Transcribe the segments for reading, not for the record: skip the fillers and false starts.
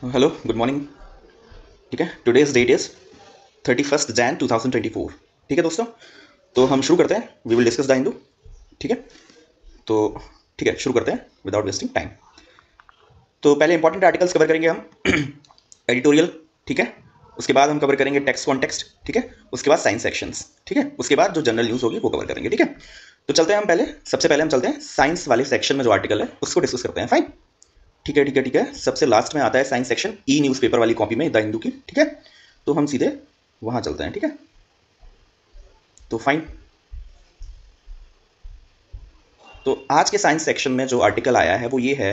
Hello, good morning. ठीक है, today's date is 31 Jan 2024। ठीक है दोस्तों, तो हम शुरू करते हैं। We will discuss the Hindu. ठीक है, तो ठीक है, शुरू करते हैं विदाउट वेस्टिंग टाइम। तो पहले इंपॉर्टेंट आर्टिकल्स कवर करेंगे हम एडिटोरियल। ठीक है, उसके बाद हम कवर करेंगे टेक्स्ट कॉन्टेक्स्ट। ठीक है, उसके बाद साइंस सेक्शंस। ठीक है, उसके बाद जो जनरल न्यूज़ होगी वो कवर करेंगे। ठीक है, तो चलते हैं हम सबसे पहले हम चलते हैं साइंस वाले सेक्शन में जो आर्टिकल है उसको डिस्कस करते हैं। फाइन, ठीक है ठीक है ठीक है। सबसे लास्ट में आता है साइंस सेक्शन, ई न्यूज़पेपर वाली कॉपी में द हिंदू की। ठीक है, तो हम सीधे वहां चलते हैं। ठीक है, तो फाइन। तो आज के साइंस सेक्शन में जो आर्टिकल आया है वो ये है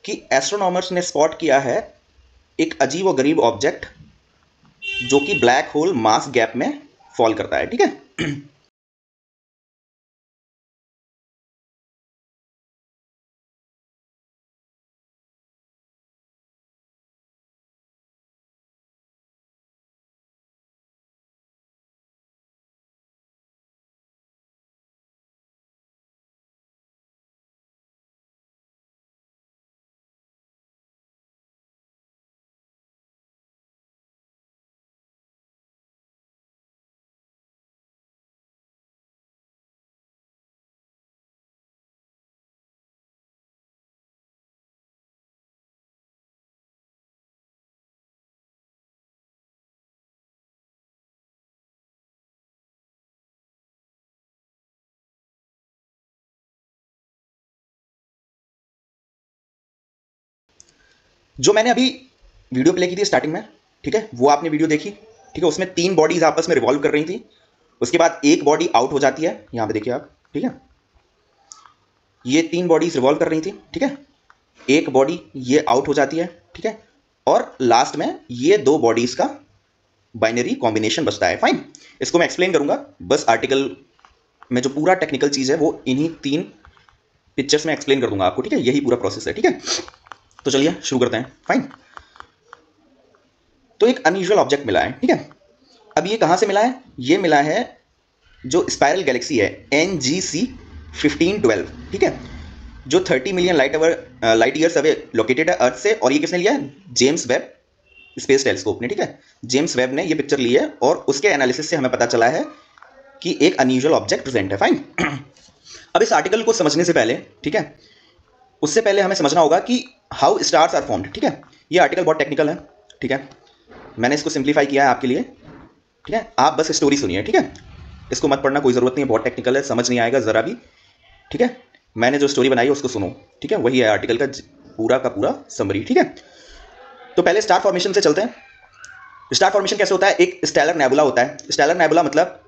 कि एस्ट्रोनॉमर्स ने स्पॉट किया है एक अजीब और गरीब ऑब्जेक्ट जो कि ब्लैक होल मास गैप में फॉल करता है। ठीक है, जो मैंने अभी वीडियो प्ले की थी स्टार्टिंग में, ठीक है, वो आपने वीडियो देखी। ठीक है, उसमें तीन बॉडीज आपस में रिवॉल्व कर रही थी। उसके बाद एक बॉडी आउट हो जाती है, यहां पे देखिए आप। ठीक है, ये तीन बॉडीज रिवॉल्व कर रही थी। ठीक है, एक बॉडी ये आउट हो जाती है। ठीक है, और लास्ट में ये दो बॉडीज का बाइनरी कॉम्बिनेशन बचता है। फाइन, इसको मैं एक्सप्लेन करूंगा। बस आर्टिकल में जो पूरा टेक्निकल चीज है वो इन्हीं तीन पिक्चर्स में एक्सप्लेन कर दूंगा आपको। ठीक है, यही पूरा प्रोसेस है। ठीक है, तो चलिए शुरू करते हैं। फाइन, तो एक अनयूजुअल ऑब्जेक्ट मिला है। ठीक है, अब ये कहां से मिला है? ये मिला है जो स्पाइरल गैलेक्सी है NGC 1512। ठीक है, जो 30 million light years away located है अर्थ से। और ये किसने लिया है? जेम्स वेब स्पेस टेलीस्कोप ने। ठीक है, जेम्स वेब ने ये पिक्चर ली है और उसके एनालिसिस से हमें पता चला है कि एक अनयूजुअल ऑब्जेक्ट प्रेजेंट है। फाइन, अब इस आर्टिकल को समझने से पहले, ठीक है, उससे पहले हमें समझना होगा कि हाउ स्टार्स आर फॉर्म्ड। ठीक है, ये आर्टिकल बहुत टेक्निकल है। ठीक है, मैंने इसको सिंप्लीफाई किया है आपके लिए। ठीक है, आप बस स्टोरी सुनिए। ठीक है, इसको मत पढ़ना, कोई ज़रूरत नहीं है, बहुत टेक्निकल है, समझ नहीं आएगा ज़रा भी। ठीक है, मैंने जो स्टोरी बनाई है उसको सुनो। ठीक है, वही है आर्टिकल का पूरा समरी। ठीक है, तो पहले स्टार फॉर्मेशन से चलते हैं। स्टार फॉर्मेशन कैसे होता है? एक स्टेलर नेबुला होता है। स्टेलर नेबुला मतलब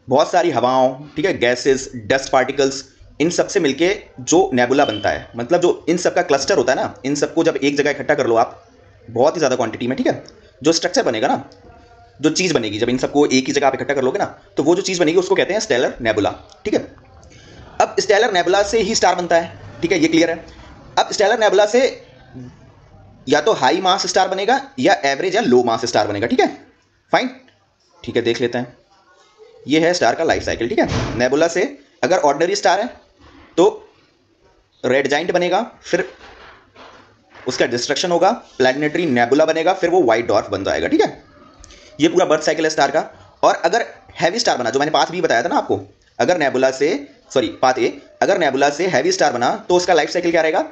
बहुत सारी हवाओं, ठीक है, गैसेस, डस्ट पार्टिकल्स, इन सब से मिलके जो नेबुला बनता है, मतलब जो इन सब का क्लस्टर होता है ना, इन सबको जब एक जगह इकट्ठा कर लो आप बहुत ही ज़्यादा क्वांटिटी में, ठीक है, जो स्ट्रक्चर बनेगा ना, जो चीज़ बनेगी, जब इन सबको एक ही जगह आप इकट्ठा कर लोगे ना, तो वो जो चीज़ बनेगी उसको कहते हैं स्टेलर नेबुला। ठीक है, अब स्टेलर नेबुला से ही स्टार बनता है। ठीक है, ये क्लियर है। अब स्टेलर नेबुला से या तो हाई मास स्टार बनेगा या एवरेज या लो मास स्टार बनेगा। ठीक है, फाइन। ठीक है, देख लेते हैं। ये है स्टार का लाइफ साइकिल। ठीक है, नेबुला से अगर ऑर्डिनरी स्टार है तो रेड जाइंट बनेगा, फिर उसका डिस्ट्रक्शन होगा, प्लैनेटरी नेबुला बनेगा, फिर वो व्हाइट डॉर्फ बन जाएगा। ठीक है, ये पूरा बर्थ साइकिल है स्टार का। और अगर हैवी स्टार बना, जो मैंने पाथ भी बताया था ना आपको, अगर नेबुला से, सॉरी पाथ ए, अगर नेबुला से हैवी स्टार बना तो उसका लाइफ साइकिल क्या रहेगा?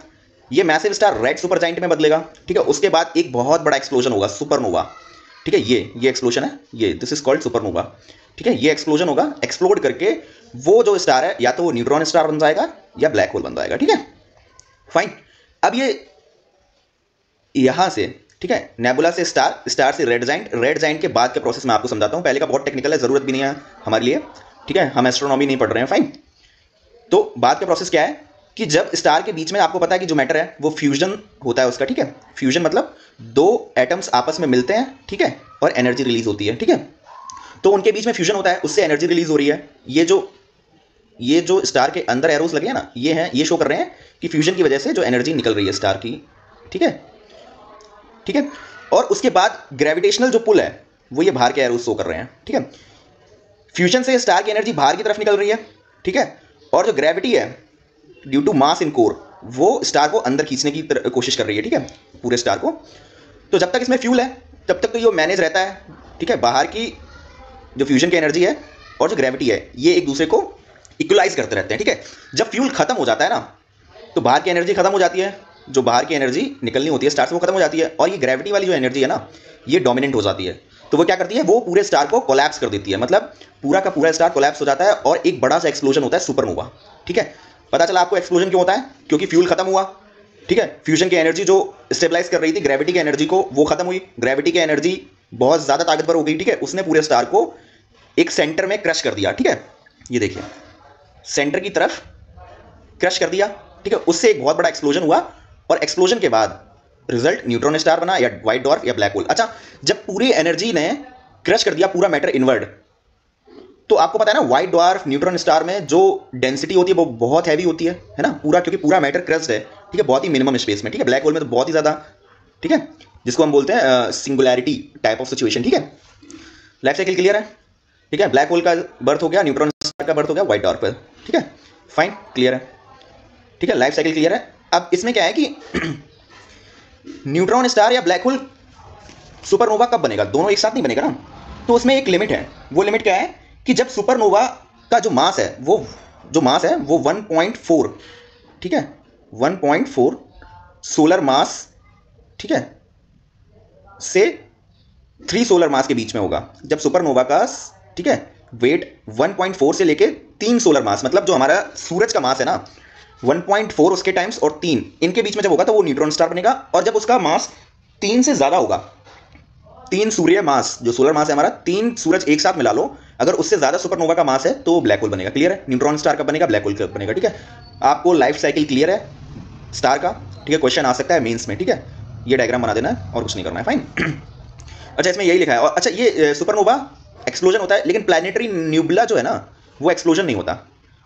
ये massive star red super giant में बदलेगा। ठीक है, उसके बाद एक बहुत बड़ा एक्सप्लोजन होगा, सुपरनोवा। ठीक है, ये एक्सप्लोजन है, ये दिस इज कॉल्ड सुपरनोवा। ठीक है, ये एक्सप्लोजन होगा, एक्सप्लोड करके वो जो स्टार है या तो वो न्यूट्रॉन स्टार बन जाएगा या ब्लैक होल बन जाएगा। ठीक है, फाइन। अब ये यहां से, ठीक है, नेबुला से स्टार, स्टार से रेड जाइंट, रेड जाइंट के बाद के प्रोसेस मैं आपको समझाता हूं। पहले का बहुत टेक्निकल है, जरूरत भी नहीं है हमारे लिए। ठीक है, हम एस्ट्रोनॉमी नहीं पढ़ रहे हैं। फाइन, तो बाद का प्रोसेस क्या है कि जब स्टार के बीच में, आपको पता है कि जो मैटर है वो फ्यूजन होता है उसका। ठीक है, फ्यूजन मतलब दो एटम्स आपस में मिलते हैं, ठीक है, और एनर्जी रिलीज होती है। ठीक है, तो उनके बीच में फ्यूजन होता है, उससे एनर्जी रिलीज हो रही है। ये जो स्टार के अंदर एरोस लगे हैं ना, ये हैं, ये शो कर रहे हैं कि फ्यूजन की वजह से जो एनर्जी निकल रही है स्टार की। ठीक है, ठीक है, और उसके बाद ग्रेविटेशनल जो पुल है वो ये बाहर के एरोस शो कर रहे हैं। ठीक है, फ्यूजन से स्टार की एनर्जी बाहर की तरफ निकल रही है। ठीक है, और जो ग्रेविटी है due to mass in core, वो स्टार को अंदर खींचने की कोशिश कर रही है। ठीक है, पूरे स्टार को। तो जब तक इसमें फ्यूल है तब तक तो ये मैनेज रहता है, ठीक है। बाहर की जो फ्यूजन की एनर्जी है और जो ग्रेविटी है ये एक दूसरे को इक्वलाइज करते रहते हैं, ठीक है। जब फ्यूल खत्म हो जाता है ना तो बाहर की एनर्जी खत्म हो जाती है, जो बाहर की एनर्जी निकलनी होती है स्टार से वो खत्म हो जाती है, और ये ग्रेविटी वाली जो एनर्जी है ना ये डोमिनेंट हो जाती है। तो वो क्या करती है, वो पूरे स्टार को कोलैप्स कर देती है, मतलब पूरा का पूरा स्टार कोलैप्स हो जाता है और एक बड़ा सा एक्सप्लोजन होता है, सुपरनोवा, ठीक है। पता चला आपको एक्सप्लोजन क्यों होता है, क्योंकि फ्यूल खत्म हुआ, ठीक है। फ्यूजन की एनर्जी जो स्टेबलाइज कर रही थी ग्रेविटी की एनर्जी को वो खत्म हुई, ग्रेविटी की एनर्जी बहुत ज्यादा ताकतवर हो गई, ठीक है। उसने पूरे स्टार को एक सेंटर में क्रश कर दिया, ठीक है। ये देखिए सेंटर की तरफ क्रश कर दिया, ठीक है। उससे एक बहुत बड़ा एक्सप्लोजन हुआ और एक्सप्लोजन के बाद रिजल्ट न्यूट्रॉन स्टार बना या व्हाइट डॉर्फ या ब्लैक होल। अच्छा, जब पूरी एनर्जी ने क्रश कर दिया पूरा मैटर इनवर्ड, तो आपको पता है ना व्हाइट डॉर्फ न्यूट्रॉन स्टार में जो डेंसिटी होती है वो बहुत हैवी होती है ना, पूरा, क्योंकि पूरा मैटर क्रस्ड है, ठीक है, बहुत ही मिनिमम स्पेस में, ठीक है। ब्लैक होल में तो बहुत ही ज्यादा, ठीक है, जिसको हम बोलते हैं सिंगुलैरिटी टाइप ऑफ सिचुएशन, ठीक है। लाइफ साइकिल क्लियर है, ठीक है। ब्लैक होल का बर्थ हो गया, न्यूट्रॉन स्टार का बर्थ हो गया व्हाइट डॉर्फ पर, ठीक है, फाइन, क्लियर है, ठीक है। लाइफ साइकिल क्लियर है। अब इसमें क्या है कि न्यूट्रॉन स्टार या ब्लैक होल सुपरनोवा कब बनेगा, दोनों एक साथ नहीं बनेगा ना, तो उसमें एक लिमिट है। वो लिमिट क्या है कि जब सुपरनोवा का जो मास है वो 1.4, ठीक है, 1.4 सोलर मास, ठीक है, से 3 सोलर मास के बीच में होगा। जब सुपरनोवा का, ठीक है, वेट 1.4 से लेके 3 सोलर मास, मतलब जो हमारा सूरज का मास है ना 1.4 उसके टाइम्स और 3 इनके बीच में जब होगा तो वो न्यूट्रॉन स्टार बनेगा। और जब उसका मास 3 से ज्यादा होगा, 3 सूर्य मास, जो सोलर मास है हमारा, 3 सूरज एक साथ मिला लो, अगर उससे ज्यादा सुपरनोवा का मास है तो ब्लैक होल बनेगा। क्लियर है, न्यूट्रॉन स्टार कब बनेगा, ब्लैक होल कब बनेगा, ठीक है। आपको लाइफ साइकिल क्लियर है स्टार का, ठीक है। क्वेश्चन आ सकता है मेंस में, ठीक है। ये डायग्राम बना देना है और कुछ नहीं करना है, फाइन। अच्छा, इसमें यही लिखा है। और अच्छा, ये सुपरनोवा एक्सप्लोजन होता है, लेकिन प्लैनेटरी न्यूबुला जो है ना वो एक्सप्लोजन नहीं होता,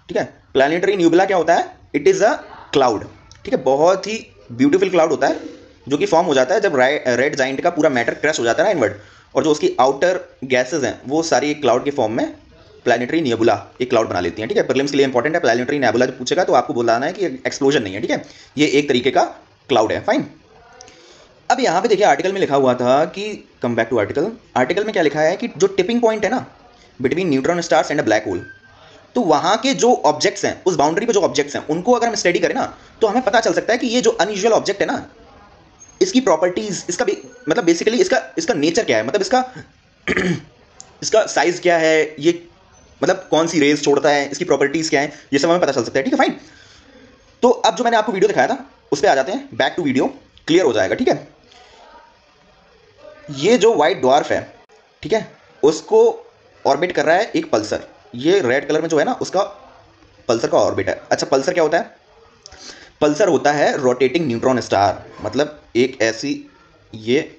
ठीक है। प्लैनेटरी न्यूबुला क्या होता है, इट इज अ क्लाउड, ठीक है, बहुत ही ब्यूटीफुल क्लाउड होता है जो कि फॉर्म हो जाता है जब रेड जाइंट का पूरा मैटर क्रैश हो जाता है ना इनवर्ड, और जो उसकी आउटर गैसेज हैं वो सारी एक क्लाउड के फॉर्म में प्लैनेटरी नेबुला एक क्लाउड बना लेती हैं, ठीक है। प्रीलिम्स के लिए इंपॉर्टेंट है, प्लैनेटरी नेबुला जब पूछेगा तो आपको बताना है कि एक्सप्लोजन नहीं है, ठीक है, ये एक तरीके का क्लाउड है, फाइन। अब यहाँ पे देखिए आर्टिकल में लिखा हुआ था कि come back to article, article में क्या लिखा है कि जो टिपिंग पॉइंट है ना between neutron stars and a black hole, तो वहाँ के जो ऑब्जेक्ट्स हैं, उस बाउंड्री पे जो ऑब्जेक्ट्स हैं उनको अगर हम स्टडी करें ना तो हमें पता चल सकता है कि ये जो अनयूजुअल ऑब्जेक्ट है ना इसकी प्रॉपर्टीज, इसका मतलब बेसिकली इसका नेचर क्या है, मतलब इसका साइज क्या है, ये मतलब कौन सी रेज छोड़ता है, इसकी प्रॉपर्टीज क्या है, ये सब हमें पता चल सकता है, ठीक है, फाइन। तो अब जो मैंने आपको वीडियो दिखाया था उस पर आ जाते हैं, बैक टू वीडियो, क्लियर हो जाएगा, ठीक है। ये जो व्हाइट ड्वार्फ है, ठीक है, उसको ऑर्बिट कर रहा है एक पल्सर, ये रेड कलर में जो है ना उसका पल्सर का ऑर्बिट है। अच्छा, पल्सर क्या होता है, पल्सर होता है रोटेटिंग न्यूट्रॉन स्टार, मतलब एक ऐसी ये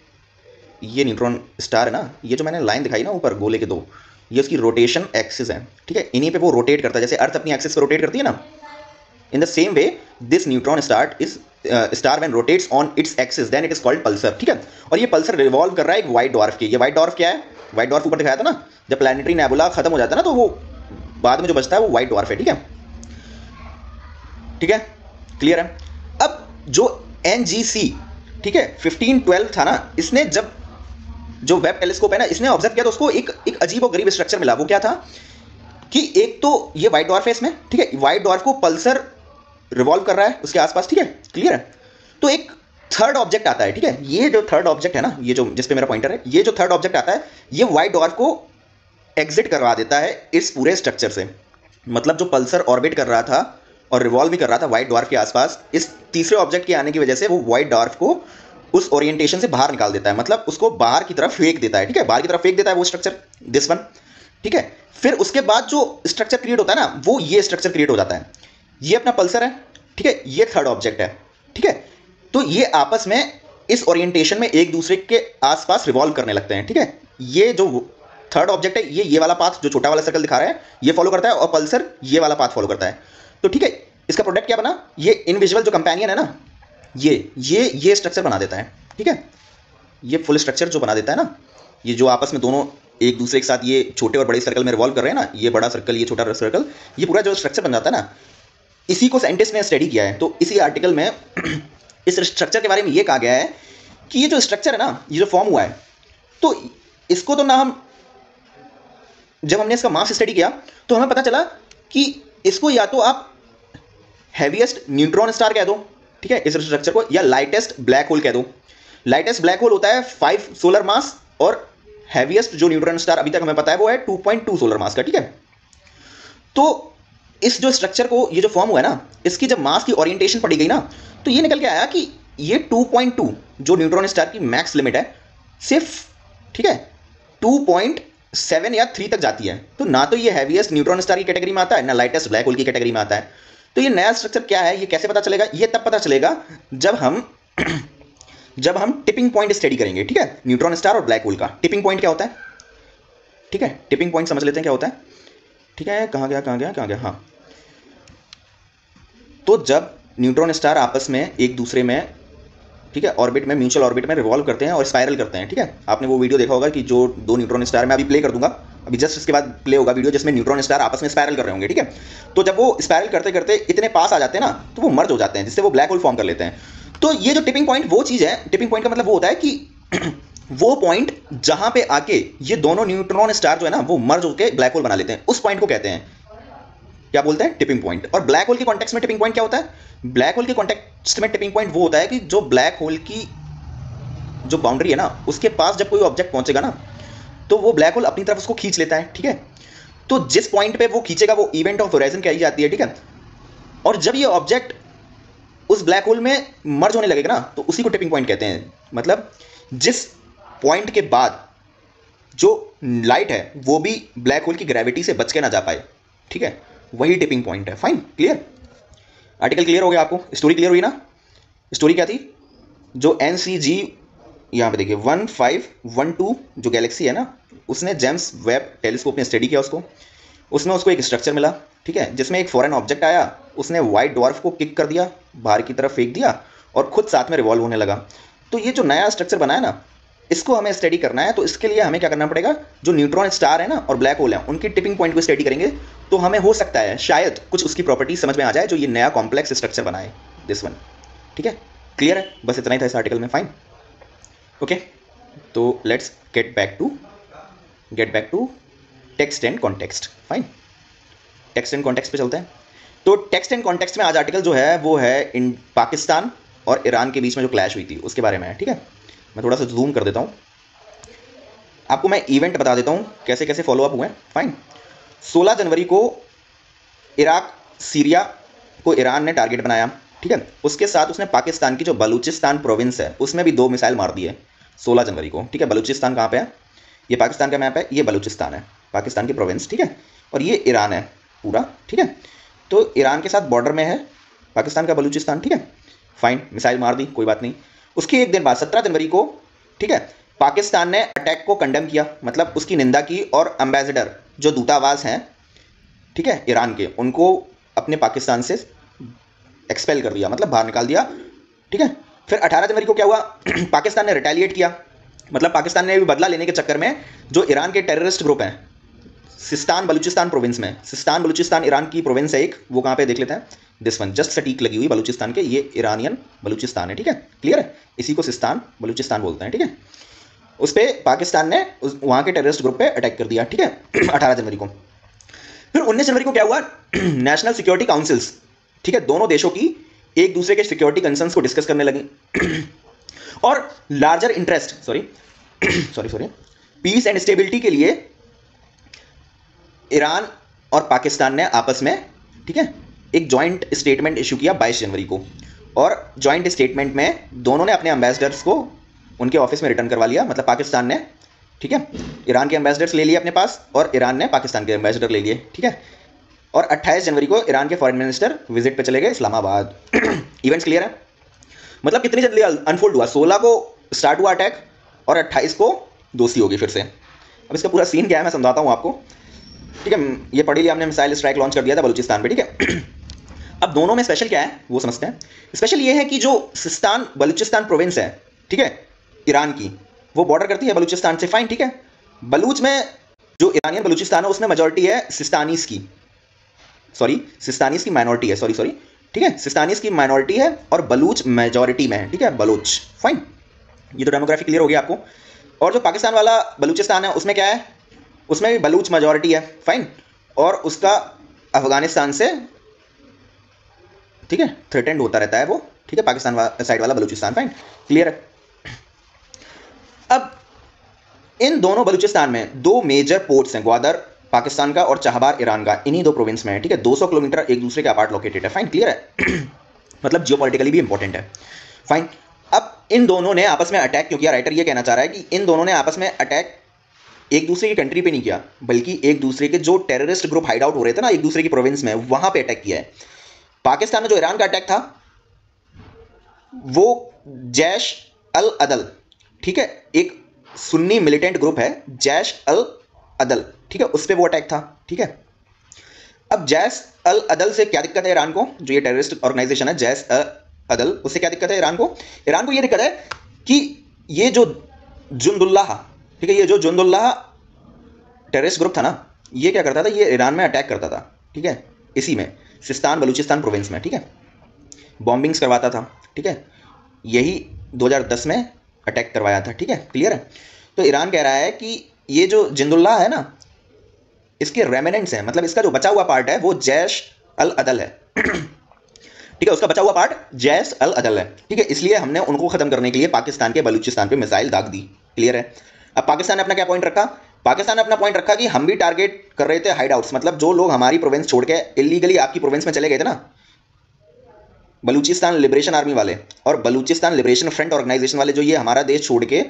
न्यूट्रॉन स्टार है ना, ये जो मैंने लाइन दिखाई ना ऊपर गोले के दो, ये उसकी रोटेशन एक्सिस है, ठीक है, इन्हीं पे वो रोटेट करता है, जैसे अर्थ अपनी एक्सिस पे रोटेट करती है ना, in the same way this neutron star when rotates on its axis then it is called pulsar, ठीक है। और ये पल्सर रिवॉल्व कर रहा है एक व्हाइट ड्वार्फ के। ये व्हाइट ड्वार्फ क्या है, व्हाइट ड्वार्फ ऊपर दिखाया था ना, जब प्लैनेटरी नेबुला खत्म हो जाता है ना तो वो बाद में जो बचता है वो व्हाइट ड्वार्फ है, ठीक है, ठीक है, क्लियर है। अब जो NGC, ठीक है, 1512 था ना, इसने जब जो वेब टेलीस्कोप है ना इसने ऑब्जर्व किया तो उसको एक अजीब और गरीब स्ट्रक्चर मिला। वो क्या था कि एक तो ये व्हाइट ड्वार्फ है इसमें, ठीक है, व्हाइट ड्वार्फ को पल्सर रिवॉल्व कर रहा है उसके आसपास, ठीक है, क्लियर है। तो एक थर्ड ऑब्जेक्ट आता है, ठीक है, ये जो थर्ड ऑब्जेक्ट है ना, ये जो जिस पे मेरा पॉइंटर है, ये जो थर्ड ऑब्जेक्ट आता है ये व्हाइट ड्वार्फ को एग्जिट करवा देता है इस पूरे स्ट्रक्चर से। मतलब जो पल्सर ऑर्बिट कर रहा था और रिवॉल्व भी कर रहा था व्हाइट ड्वार्फ के आसपास, इस तीसरे ऑब्जेक्ट के आने की वजह से वो व्हाइट ड्वार्फ को उस ओरिएंटेशन से बाहर निकाल देता है, मतलब उसको बाहर की तरफ फेंक देता है, ठीक है, बाहर की तरफ फेंक देता है वो स्ट्रक्चर, दिस वन, ठीक है। फिर उसके बाद जो स्ट्रक्चर क्रिएट होता है ना वो ये स्ट्रक्चर क्रिएट हो जाता है, ये अपना पल्सर है, ठीक है, ये थर्ड ऑब्जेक्ट है, ठीक है। तो ये आपस में इस ओरिएंटेशन में एक दूसरे के आसपास रिवॉल्व करने लगते हैं, ठीक है। ये जो थर्ड ऑब्जेक्ट है ये वाला पाथ जो छोटा वाला सर्कल दिखा रहा है ये फॉलो करता है, और पल्सर ये वाला पाथ फॉलो करता है। तो ठीक है, इसका प्रोडक्ट क्या बना, ये इनविजिबल जो कंपेनियन है ना ये स्ट्रक्चर बना देता है, ठीक है, ये फुल स्ट्रक्चर जो बना देता है ना, ये जो आपस में दोनों एक दूसरे के साथ ये छोटे और बड़े सर्कल में रिवॉल्व कर रहे हैं ना, ये बड़ा सर्कल ये छोटा सर्कल, ये पूरा जो स्ट्रक्चर बन जाता है ना, इसी को साइंटिस्ट ने स्टडी किया है। तो इसी आर्टिकल में इस स्ट्रक्चर के बारे में ये कहा गया है कि ये जो स्ट्रक्चर है ना, ये जो फॉर्म हुआ है, तो इसको तो ना हम, जब हमने इसका मास स्टडी किया तो हमें पता चला कि इसको या तो आप हैवीएस्ट न्यूट्रॉन स्टार कह दो, ठीक है, इस स्ट्रक्चर को, या लाइटेस्ट ब्लैक होल कह दो। लाइटेस्ट ब्लैक होल होता है 5 सोलर मास और हैवीएस्ट जो न्यूट्रॉन स्टार अभी तक हमें पता है वो है 2.2 सोलर मास का, ठीक है। तो इस जो स्ट्रक्चर को, ये जो फॉर्म हुआ है ना, इसकी जब मास की ओरिएंटेशन पड़ी गई ना, तो ये निकल के आया कि ये 2.2 जो न्यूट्रॉन स्टार की मैक्स लिमिट है सिर्फ, ठीक है, 2.7 या 3 तक जाती है। तो ना तो ये हैवीएस्ट न्यूट्रॉन स्टार की कैटेगरी में आता है, ना लाइटेस्ट ब्लैक होल की कैटेगरी में आता है। तो ये नया स्ट्रक्चर क्या है, ये कैसे पता चलेगा? ये तब पता चलेगा जब हम टिपिंग पॉइंट स्टडी करेंगे, ठीक है, न्यूट्रॉन स्टार और ब्लैक होल का। टिपिंग पॉइंट क्या होता है, ठीक है, टिपिंग पॉइंट समझ लेते हैं क्या होता है, ठीक है। कहाँ गया, हाँ। तो जब न्यूट्रॉन स्टार आपस में एक दूसरे में, ठीक है, ऑर्बिट में, म्यूचुअल ऑर्बिट में रिवॉल्व करते हैं और स्पाइरल करते हैं, ठीक है। आपने वो वीडियो देखा होगा कि जो 2 न्यूट्रॉन स्टार, मैं अभी प्ले कर दूंगा, अभी जस्ट इसके बाद प्ले होगा वीडियो, जिसमें न्यूट्रॉन स्टार आपस में स्पाइरल कर रहे होंगे, ठीक है। तो जब वो स्पाइरल करते करते इतने पास आ जाते हैं ना, तो वो मर्ज हो जाते हैं, जिससे वो ब्लैक होल फॉर्म कर लेते हैं। तो ये जो टिपिंग पॉइंट वो चीज़ है, टिपिंग पॉइंट का मतलब वो होता है कि वो पॉइंट जहां पे आके ये दोनों न्यूट्रॉन स्टार जो है ना, वो मर्ज होकर ब्लैक होल बना लेते हैं, उस पॉइंट को कहते हैं, क्या बोलते हैं, टिपिंग पॉइंट। और ब्लैक होल के कॉन्टेक्स्ट में टिपिंग पॉइंट क्या होता है? ब्लैक होल के कॉन्टेक्स्ट में टिपिंग पॉइंट वो होता है कि जो ब्लैक होल की जो बाउंड्री है ना, उसके पास जब कोई ऑब्जेक्ट पहुंचेगा ना, तो वो ब्लैक होल अपनी तरफ उसको खींच लेता है, ठीक है। तो जिस पॉइंट पे वो खींचेगा वो इवेंट ऑफ होराइजन कही जाती है, ठीक है। और जब ये ऑब्जेक्ट उस ब्लैक होल में मर्ज होने लगेगा ना, तो उसी को टिपिंग पॉइंट कहते हैं। मतलब जिस पॉइंट के बाद जो लाइट है वो भी ब्लैक होल की ग्रेविटी से बच के ना जा पाए, ठीक है, वही टिपिंग पॉइंट है। फाइन, क्लियर, आर्टिकल क्लियर हो गया आपको, स्टोरी क्लियर हुई ना। स्टोरी क्या थी? जो NCG, यहाँ पे देखिए 1512 जो गैलेक्सी है ना, उसने जेम्स वेब टेलीस्कोप ने स्टडी किया उसमें उसको एक स्ट्रक्चर मिला, ठीक है, जिसमें एक फॉरेन ऑब्जेक्ट आया, उसने व्हाइट डॉर्फ को किक कर दिया, बाहर की तरफ फेंक दिया और खुद साथ में रिवॉल्व होने लगा। तो ये जो नया स्ट्रक्चर बना है ना, इसको हमें स्टडी करना है। तो इसके लिए हमें क्या करना पड़ेगा, जो न्यूट्रॉन स्टार है ना और ब्लैक होल है, उनकी टिपिंग पॉइंट को स्टडी करेंगे, तो हमें हो सकता है शायद कुछ उसकी प्रॉपर्टीज समझ में आ जाए जो ये नया कॉम्प्लेक्स स्ट्रक्चर बनाए, दिस वन, ठीक है। क्लियर है? बस इतना ही था इस आर्टिकल में। Fine, okay. तो let's get back to text and context. Fine, text and context पे चलते हैं। तो टेक्स्ट एंड कॉन्टेक्स्ट में आज आर्टिकल जो है वो है इन पाकिस्तान और ईरान के बीच में जो क्लैश हुई थी उसके बारे में है, ठीक है। मैं थोड़ा सा जूम कर देता हूँ, आपको मैं इवेंट बता देता हूँ कैसे कैसे फॉलो अप हुए हैं। फाइन, 16 जनवरी को इराक सीरिया को ईरान ने टारगेट बनाया, ठीक है। उसके साथ उसने पाकिस्तान की जो बलूचिस्तान प्रोविंस है उसमें भी 2 मिसाइल मार दिए 16 जनवरी को, ठीक है। बलूचिस्तान कहाँ पे है? ये पाकिस्तान का मैप है, ये बलूचिस्तान है, पाकिस्तान की प्रोविंस, ठीक है। और ये ईरान है पूरा, ठीक है। तो ईरान के साथ बॉर्डर में है पाकिस्तान का बलूचिस्तान, ठीक है। फाइन, मिसाइल मार दी, कोई बात नहीं। उसके एक दिन बाद 17 जनवरी को, ठीक है, पाकिस्तान ने अटैक को कंडेम किया, मतलब उसकी निंदा की, और एम्बेसडर जो दूतावास हैं, ठीक है, ईरान के, उनको अपने पाकिस्तान से एक्सपेल कर दिया, मतलब बाहर निकाल दिया, ठीक है। फिर 18 जनवरी को क्या हुआ? पाकिस्तान ने रिटेलिएट किया, मतलब पाकिस्तान ने भी बदला लेने के चक्कर में जो ईरान के टेररिस्ट ग्रुप हैं सिस्तान बलूचिस्तान प्रोविंस में, सिस्तान बलूचिस्तान ईरान की प्रोविंस है एक, वो कहाँ पे देख लेते हैं, दिस वन, जस्ट सटीक लगी हुई बलूचिस्तान के, ये ईरानियन बलूचिस्तान है, ठीक है, क्लियर है। इसी को सिस्तान बलूचिस्तान बोलते हैं, ठीक है। उस पर पाकिस्तान ने वहाँ के टेररिस्ट ग्रुप पे अटैक कर दिया, ठीक है, 18 जनवरी को। फिर 19 जनवरी को क्या हुआ? नेशनल सिक्योरिटी काउंसिल्स, ठीक है, दोनों देशों की एक दूसरे के सिक्योरिटी कंसर्न्स को डिस्कस करने लगी और larger interest sorry peace and stability के लिए ईरान और पाकिस्तान ने आपस में, ठीक है, एक जॉइंट स्टेटमेंट इशू किया 22 जनवरी को। और जॉइंट स्टेटमेंट में दोनों ने अपने एम्बेसडर्स को उनके ऑफिस में रिटर्न करवा लिया, मतलब पाकिस्तान ने, ठीक है, ईरान के एम्बेसडर्स ले लिए अपने पास और ईरान ने पाकिस्तान के एम्बेसडर ले लिए, ठीक है। और 28 जनवरी को ईरान के फॉरेन मिनिस्टर विजिट पे चले गए इस्लामाबाद। इवेंट्स क्लियर है? मतलब कितनी जल्दी अनफोल्ड हुआ, 16 को स्टार्ट हुआ अटैक और 28 को दोस्ती होगी फिर से। अब इसका पूरा सीन क्या है मैं समझाता हूँ आपको, ठीक है। ये पढ़ लिया हमने, मिसाइल स्ट्राइक लॉन्च कर दिया था बलूचिस्तान पे, ठीक है। अब दोनों में स्पेशल क्या है वो समझते हैं। स्पेशल ये है कि जो सिस्तान बलूचिस्तान प्रोविंस है, ठीक है, ईरान की, वो बॉर्डर करती है बलूचिस्तान से, फाइन, ठीक है। बलूच में जो ईरानियन बलूचिस्तान है उसमें मेजॉरिटी है सिस्तानीस की, सिस्तानीस की माइनॉरिटी है, ठीक है, सिस्तानीस की माइनॉरिटी है और बलूच मेजॉरिटी में है, ठीक है, बलूच, फाइन। ये तो डेमोग्राफी क्लियर हो गया आपको। और जो पाकिस्तान वाला बलूचिस्तान है उसमें क्या है, उसमें भी बलूच मेजॉरिटी है, फाइन, और उसका अफगानिस्तान से, ठीक है, थ्रेटेंड होता रहता है वो, ठीक है, पाकिस्तान साइड वाला बलूचिस्तान, फाइन, क्लियर है। अब इन दोनों बलूचिस्तान में दो मेजर पोर्ट्स हैं, ग्वादर पाकिस्तान का और चाहबार ईरान का, इन्हीं दो प्रोविंस में है, ठीक है, 200 किलोमीटर एक दूसरे के अपार्ट लोकेटेड है, फाइन, क्लियर है। मतलब जियोपॉलिटिकली भी इंपॉर्टेंट है, फाइन। अब इन दोनों ने आपस में अटैक क्यों किया, राइटर ये कहना चाह रहा है कि इन दोनों ने आपस में अटैक एक दूसरे की कंट्री पे नहीं किया, बल्कि एक दूसरे के जो टेररिस्ट ग्रुप हाइड आउट हो रहे थे ना एक दूसरे की प्रोविंस में, वहां पे अटैक किया है। पाकिस्तान में जो ईरान का अटैक था वो जैश अल अदल, ठीक है, एक सुन्नी मिलिटेंट ग्रुप है जैश अल अदल, ठीक है, उस पर वो अटैक था, ठीक है। अब जैश अल अदल से क्या दिक्कत है ईरान को, जो ये टेररिस्ट ऑर्गेनाइजेशन है जैश अल अदल, उससे क्या दिक्कत है ईरान को, ईरान को ये दिक्कत है कि ये जो जुंदुल्लाह, ठीक है, ये जो जुंदुल्लाह टेररिस्ट ग्रुप था ना, ये क्या करता था, ये ईरान में अटैक करता था, ठीक है, इसी में सिस्तान बलूचिस्तान प्रोविंस में, ठीक है, बॉम्बिंग्स करवाता था, ठीक है, यही 2010 में अटैक करवाया था, ठीक है, क्लियर है। तो ईरान कह रहा है कि ये जो जिंदुल्लाह है ना, इसके रेमिनेंट्स हैं, मतलब इसका जो बचा हुआ पार्ट है वो जैश अल अदल है, ठीक है, उसका बचा हुआ पार्ट जैश अल अदल है, ठीक है, इसलिए हमने उनको खत्म करने के लिए पाकिस्तान के बलूचिस्तान पे मिसाइल दाग दी, क्लियर है। अब पाकिस्तान ने अपना क्या पॉइंट रखा, पाकिस्तान ने अपना पॉइंट रखा कि हम भी टारगेट कर रहे थे हाइड आउट्स, मतलब जो लोग हमारी प्रोविंस छोड़ के इलीगली आपकी प्रोविंस में चले गए थे ना, बलूचिस्तान लिबरेशन आर्मी वाले और बलूचिस्तान लिबरेशन फ्रंट ऑर्गेनाइजेशन वाले, जो ये हमारा देश छोड़ के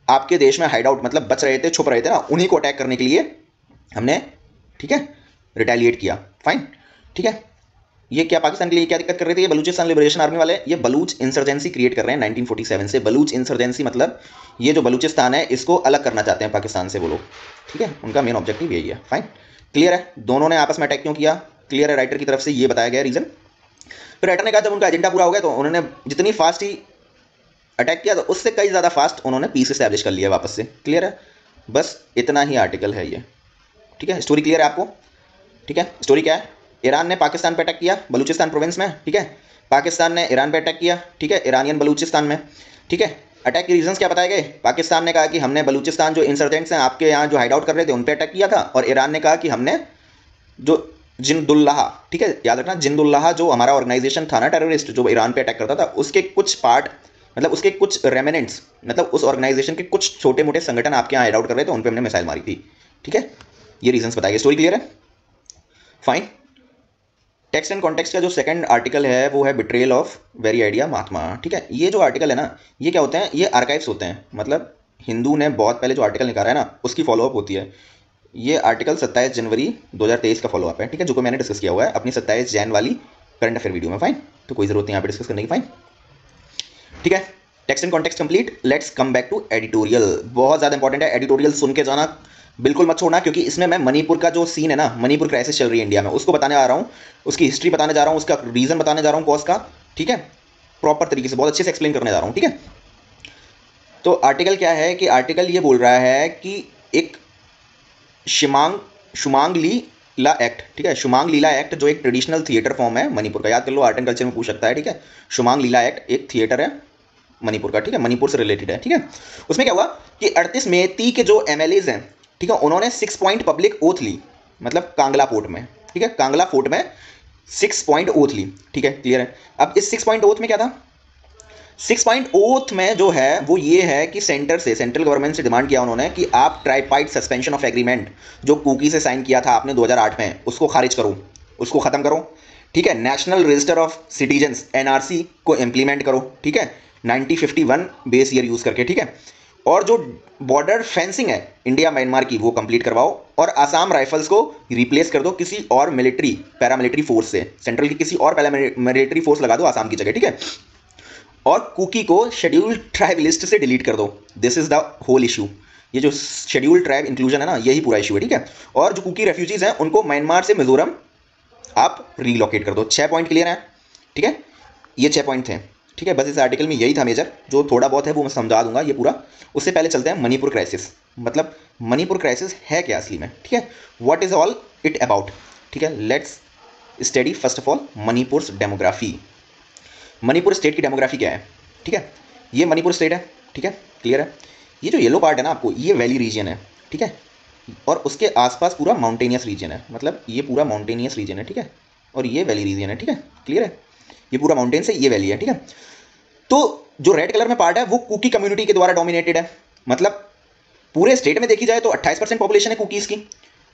आपके देश में हाइड आउट मतलब बच रहे थे, छुप रहे थे ना, उन्हीं को अटैक करने के लिए हमने, ठीक है, रिटेलिएट किया, फाइन, ठीक है। ये क्या पाकिस्तान के लिए क्या दिक्कत कर रहे थे, ये बलूचिस्तान लिबरेशन आर्मी वाले, ये बलूच इंसर्जेंसी क्रिएट कर रहे हैं 1947 से। बलूच इंसर्जेंसी मतलब ये जो बलूचिस्तान है इसको अलग करना चाहते हैं पाकिस्तान से वो लोग, ठीक है, उनका मेन ऑब्जेक्टिव यही है, फाइन, क्लियर है। दोनों ने आपस में अटैक क्यों किया, क्लियर है, राइटर की तरफ से ये बताया गया रीजन। फिर राइटर ने कहा जब उनका एजेंडा पूरा हो गया तो उन्होंने जितनी फास्ट ही अटैक किया तो उससे कई ज़्यादा फास्ट उन्होंने पीस एस्टैब्लिश कर लिया वापस से, क्लियर है। बस इतना ही आर्टिकल है ये, ठीक है, स्टोरी क्लियर है आपको, ठीक है। स्टोरी क्या है, ईरान ने पाकिस्तान पे अटैक किया बलूचिस्तान प्रोविंस में, ठीक है, पाकिस्तान ने ईरान पे अटैक किया, ठीक है, ईरानियन बलूचिस्तान में, ठीक है। अटैक के रीजंस क्या बताए गए, पाकिस्तान ने कहा कि हमने बलूचिस्तान जो इंसर्जेंट्स हैं आपके यहाँ जो हाइड आउट कर रहे थे उन पर अटैक किया था, और ईरान ने कहा कि हमने जो जिंदुल्लाह, ठीक है, याद रखना, जिंदुल्लाह जो हमारा ऑर्गेनाइजेशन था ना टेररिस्ट जो ईरान पे अटैक करता था, उसके कुछ पार्ट मतलब उसके कुछ रेमिनेंट्स, मतलब उस ऑर्गेनाइजेशन के कुछ छोटे मोटे संगठन आपके यहाँ हाइड आउट कर रहे थे, उन पर हमने मिसाइल मारी थी, ठीक है। ये रीजंस बताइए, स्टोरी क्लियर है, फाइन। टेक्स्ट एंड कॉन्टेक्स्ट का जो सेकंड आर्टिकल है वो है बिट्रेयल ऑफ वेरी आइडिया महात्मा, ठीक है। ये जो आर्टिकल है ना, ये क्या होते हैं, ये आर्काइव्स होते हैं, मतलब हिंदू ने बहुत पहले जो आर्टिकल निकाला है ना उसकी फॉलोअप होती है। ये आर्टिकल 27 जनवरी 2023 का फॉलोअप है, ठीक है, जो कि मैंने डिस्कस किया हुआ है अपनी 27 जैन वाली करंट अफेयर वीडियो में, फाइन, तो कोई जरूरत नहीं यहाँ पे डिस्कस करने की, फाइन, ठीक है। Text and context complete, let's come back to editorial. बहुत ज़्यादा इंपॉर्टेंट है, एडिटोरियल सुन के जाना बिल्कुल मत छोड़ना, क्योंकि इसमें मैं मणिपुर का जो सीन है ना, मणिपुर क्राइसिस चल रही है इंडिया में, उसको बताने आ रहा हूँ, उसकी हिस्ट्री बताने जा रहा हूँ, उसका रीज़न बताने जा रहा हूँ कॉज का, ठीक है, प्रॉपर तरीके से बहुत अच्छे से एक्सप्लेन करने जा रहा हूँ, ठीक है। तो आर्टिकल क्या है कि आर्टिकल ये बोल रहा है कि एक शुमांग लीला एक्ट, ठीक है, शुमांग लीला एक्ट जो एक ट्रेडिशनल थिएटर फॉर्म है मणिपुर का, याद कर लो, आर्ट एंड कल्चर में पूछ सकता है, ठीक है। शुमांग लीला एक्ट एक थिएटर है मणिपुर का, ठीक है, मणिपुर से रिलेटेड है, ठीक है। उसमें क्या हुआ कि 38 मेती के जो एमएलएज हैं, ठीक है, उन्होंने 6 पॉइंट पब्लिक ओथ ली, मतलब कांगला फोर्ट में, ठीक है, कांगला फोर्ट में 6 पॉइंट ओथ ली, ठीक है, क्लियर है। अब इस 6 पॉइंट ओथ में क्या था, 6 पॉइंट ओथ में जो है वो ये है कि सेंट्रल गवर्नमेंट से डिमांड किया उन्होंने कि आप ट्राइपाइड सस्पेंशन ऑफ एग्रीमेंट जो कुकी से साइन किया था आपने 2008 में, उसको खारिज करो, उसको खत्म करो, ठीक है। National register of citizens NRC को इंप्लीमेंट करो, ठीक है, 1951 बेस ईयर यूज करके, ठीक है। और जो बॉर्डर फेंसिंग है इंडिया म्यांमार की वो कंप्लीट करवाओ, और आसाम राइफल्स को रिप्लेस कर दो किसी और मिलिट्री पैरामिलिट्री फोर्स से, सेंट्रल की किसी और पैरामिलिट्री फोर्स लगा दो आसाम की जगह, ठीक है। और कुकी को शेड्यूल्ड ट्राइब लिस्ट से डिलीट कर दो, this is the whole issue. ये जो शेड्यूल्ड ट्राइब इंक्लूजन है ना, यही पूरा इशू है, ठीक है। और जो कुकी रेफ्यूजीज हैं उनको म्यांमार से मिजोरम आप रीलोकेट कर दो। 6 पॉइंट क्लियर है, ठीक है, ये 6 पॉइंट थे, ठीक है। बस इस आर्टिकल में यही था मेजर, जो थोड़ा बहुत है वो मैं समझा दूंगा ये पूरा। उससे पहले चलते हैं मणिपुर क्राइसिस, मतलब मणिपुर क्राइसिस है क्या असली में, ठीक है, what is all it about, ठीक है। Let's study first of all Manipur demography. Manipur state की डेमोग्राफी क्या है, ठीक है, ये मणिपुर स्टेट है, ठीक है, क्लियर है। ये जो येलो पार्ट है ना आपको, ये वैली रीजन है, ठीक है, और उसके आसपास पूरा माउंटेनियस रीजन है, मतलब ये पूरा माउंटेनियस रीजन है, ठीक है, और ये वैली रीजन है, ठीक है, क्लियर है। ये पूरा माउंटेन से, ये वैली है, ठीक है। तो जो रेड कलर में पार्ट है वो कुकी कम्युनिटी के द्वारा डोमिनेटेड है, मतलब पूरे स्टेट में देखी जाए तो 28% पॉपुलेशन है कुकीज की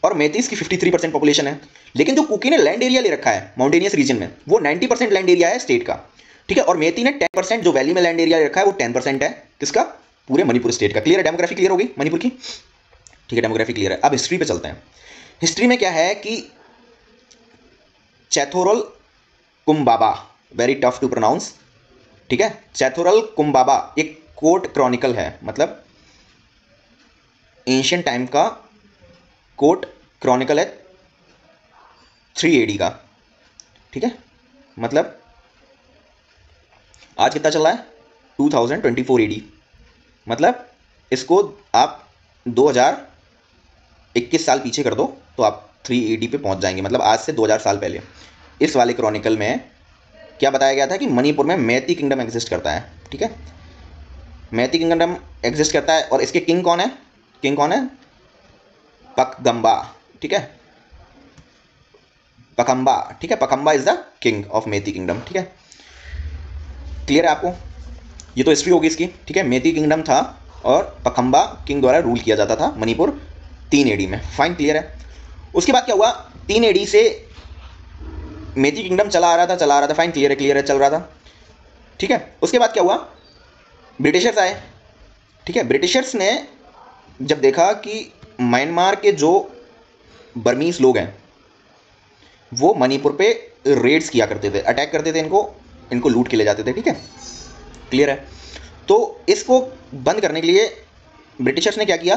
और मेतीस की 53% पॉपुलेशन है। लेकिन जो कुकी ने लैंड एरिया ले रखा है माउंटेनियस रीजन में, वो 90% लैंड एरिया है स्टेट का, ठीक है, और मेती ने 10% जो वैली में लैंड एरिया ले रखा है वो 10% है किसका, पूरे मणिपुर स्टेट का। क्लियर है, डेमोग्राफी क्लियर होगी मणिपुर की, ठीक है, डेमोग्राफी क्लियर है। अब हिस्ट्री पे चलते हैं। हिस्ट्री में क्या है कि चैथोरल कुम्बाबा, वेरी टफ टू प्रोनाउंस, ठीक है, चैथोरल कुम्बाबा एक कोर्ट क्रॉनिकल है, मतलब एंशियंट टाइम का कोर्ट क्रॉनिकल है 3 AD का, ठीक है, मतलब आज कितना चल रहा है 2024 AD, मतलब इसको आप 2021 साल पीछे कर दो तो आप 3 AD पे पहुंच जाएंगे, मतलब आज से 2000 साल पहले। इस वाले क्रॉनिकल में क्या बताया गया था कि मणिपुर में मैती किंगडम एग्जिस्ट करता है, ठीक है, मैती किंगडम एग्जिस्ट करता है और इसके किंग कौन है, किंग कौन है, पकगम्बा, ठीक है, पकम्बा, ठीक है, Pakhangba is the king of Meitei kingdom, ठीक है, क्लियर है आपको। ये तो हिस्ट्री होगी इसकी, ठीक है, मैती किंगडम था और पकम्बा किंग द्वारा रूल किया जाता था मणिपुर 3 AD में, फाइन, क्लियर है। उसके बाद क्या हुआ, 3 AD से मैती किंगडम चला आ रहा था, फाइन, क्लियर है, चल रहा था, ठीक है। उसके बाद क्या हुआ, ब्रिटिशर्स आए, ठीक है, ब्रिटिशर्स ने जब देखा कि म्यांमार के जो बर्मीज लोग हैं वो मणिपुर पे रेड्स किया करते थे, अटैक करते थे, इनको लूट के ले जाते थे, ठीक है, क्लियर है। तो इसको बंद करने के लिए ब्रिटिशर्स ने क्या किया,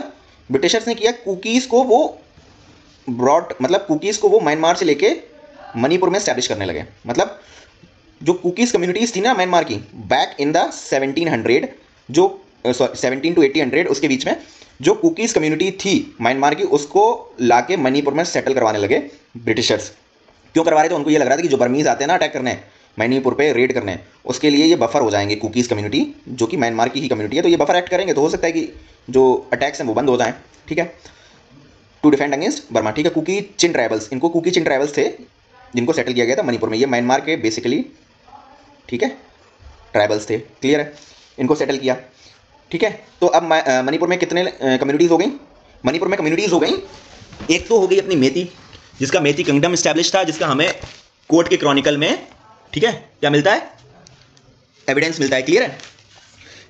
ब्रिटिशर्स ने किया कुकीज़ को वो ब्रॉड, मतलब कुकीज़ को वो म्यांमार से लेके मणिपुर में स्टैब्लिश करने लगे। मतलब जो कुकीज़ कम्युनिटीज़ थी ना म्यांमार की, बैक इन द 1700, जो 17 to 1800 उसके बीच में जो कुकीज़ कम्युनिटी थी म्यांमार की, उसको लाके मणिपुर में सेटल करवाने लगे ब्रिटिशर्स। क्यों करवा रहे थे, उनको ये लग रहा था कि जो बर्मीज आते हैं ना अटैक करने मणिपुर पे, रेड करने, उसके लिए ये बफर हो जाएंगे कुकीज़ कम्युनिटी, जो कि म्यांमार की ही कम्युनिटी है, तो ये बफर एक्ट करेंगे तो हो सकता है कि जो अटैक्स हैं वो बंद हो जाएं, ठीक है, टू डिफेंड अगेंस्ट बर्मा, ठीक है। कुकी चिन ट्राइबल्स, इनको कुकी चिन ट्राइबल्स थे जिनको सेटल किया गया था मणिपुर में, ये म्यांमार के बेसिकली, ठीक है, ट्राइबल्स थे, क्लियर है, इनको सेटल किया, ठीक है। तो अब मणिपुर में कितने कम्युनिटीज़ हो गई, मणिपुर में कम्युनिटीज़ हो गई, एक तो हो गई अपनी मेती, जिसका मेती किंगडम इस्टेब्लिश था, जिसका हमें कोर्ट के क्रॉनिकल में, ठीक है, क्या मिलता है, एविडेंस मिलता है, क्लियर है।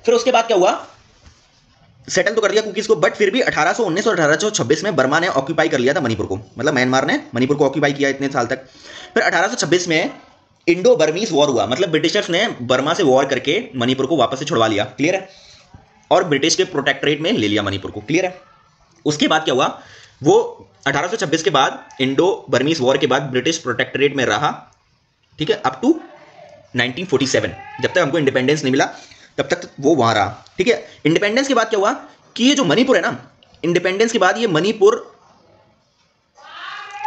फिर उसके बाद क्या हुआ, सेटल तो कर दिया कुकीज़ को, बट फिर भी 1819 और 1826 में बर्मा ने ऑक्यूपाई कर लिया था मणिपुर को, मतलब म्यांमार ने मणिपुर को ऑक्यूपाई किया इतने साल तक। फिर 1826 में इंडो बर्मीज वॉर हुआ, मतलब ब्रिटिशर्स ने बर्मा से वॉर करके मणिपुर को वापस से छुड़वा लिया, क्लियर है, और ब्रिटिश के प्रोटेक्टरेट में ले लिया मणिपुर को, क्लियर है। उसके बाद क्या हुआ, वो 1826 के बाद इंडो बर्मीज वॉर के बाद ब्रिटिश प्रोटेक्टरेट में रहा, ठीक है, अप टू 1947, जब तक हमको इंडिपेंडेंस नहीं मिला तब तक वो वहां रहा, ठीक है। इंडिपेंडेंस के बाद क्या हुआ कि ये जो मणिपुर है ना, इंडिपेंडेंस के बाद ये मणिपुर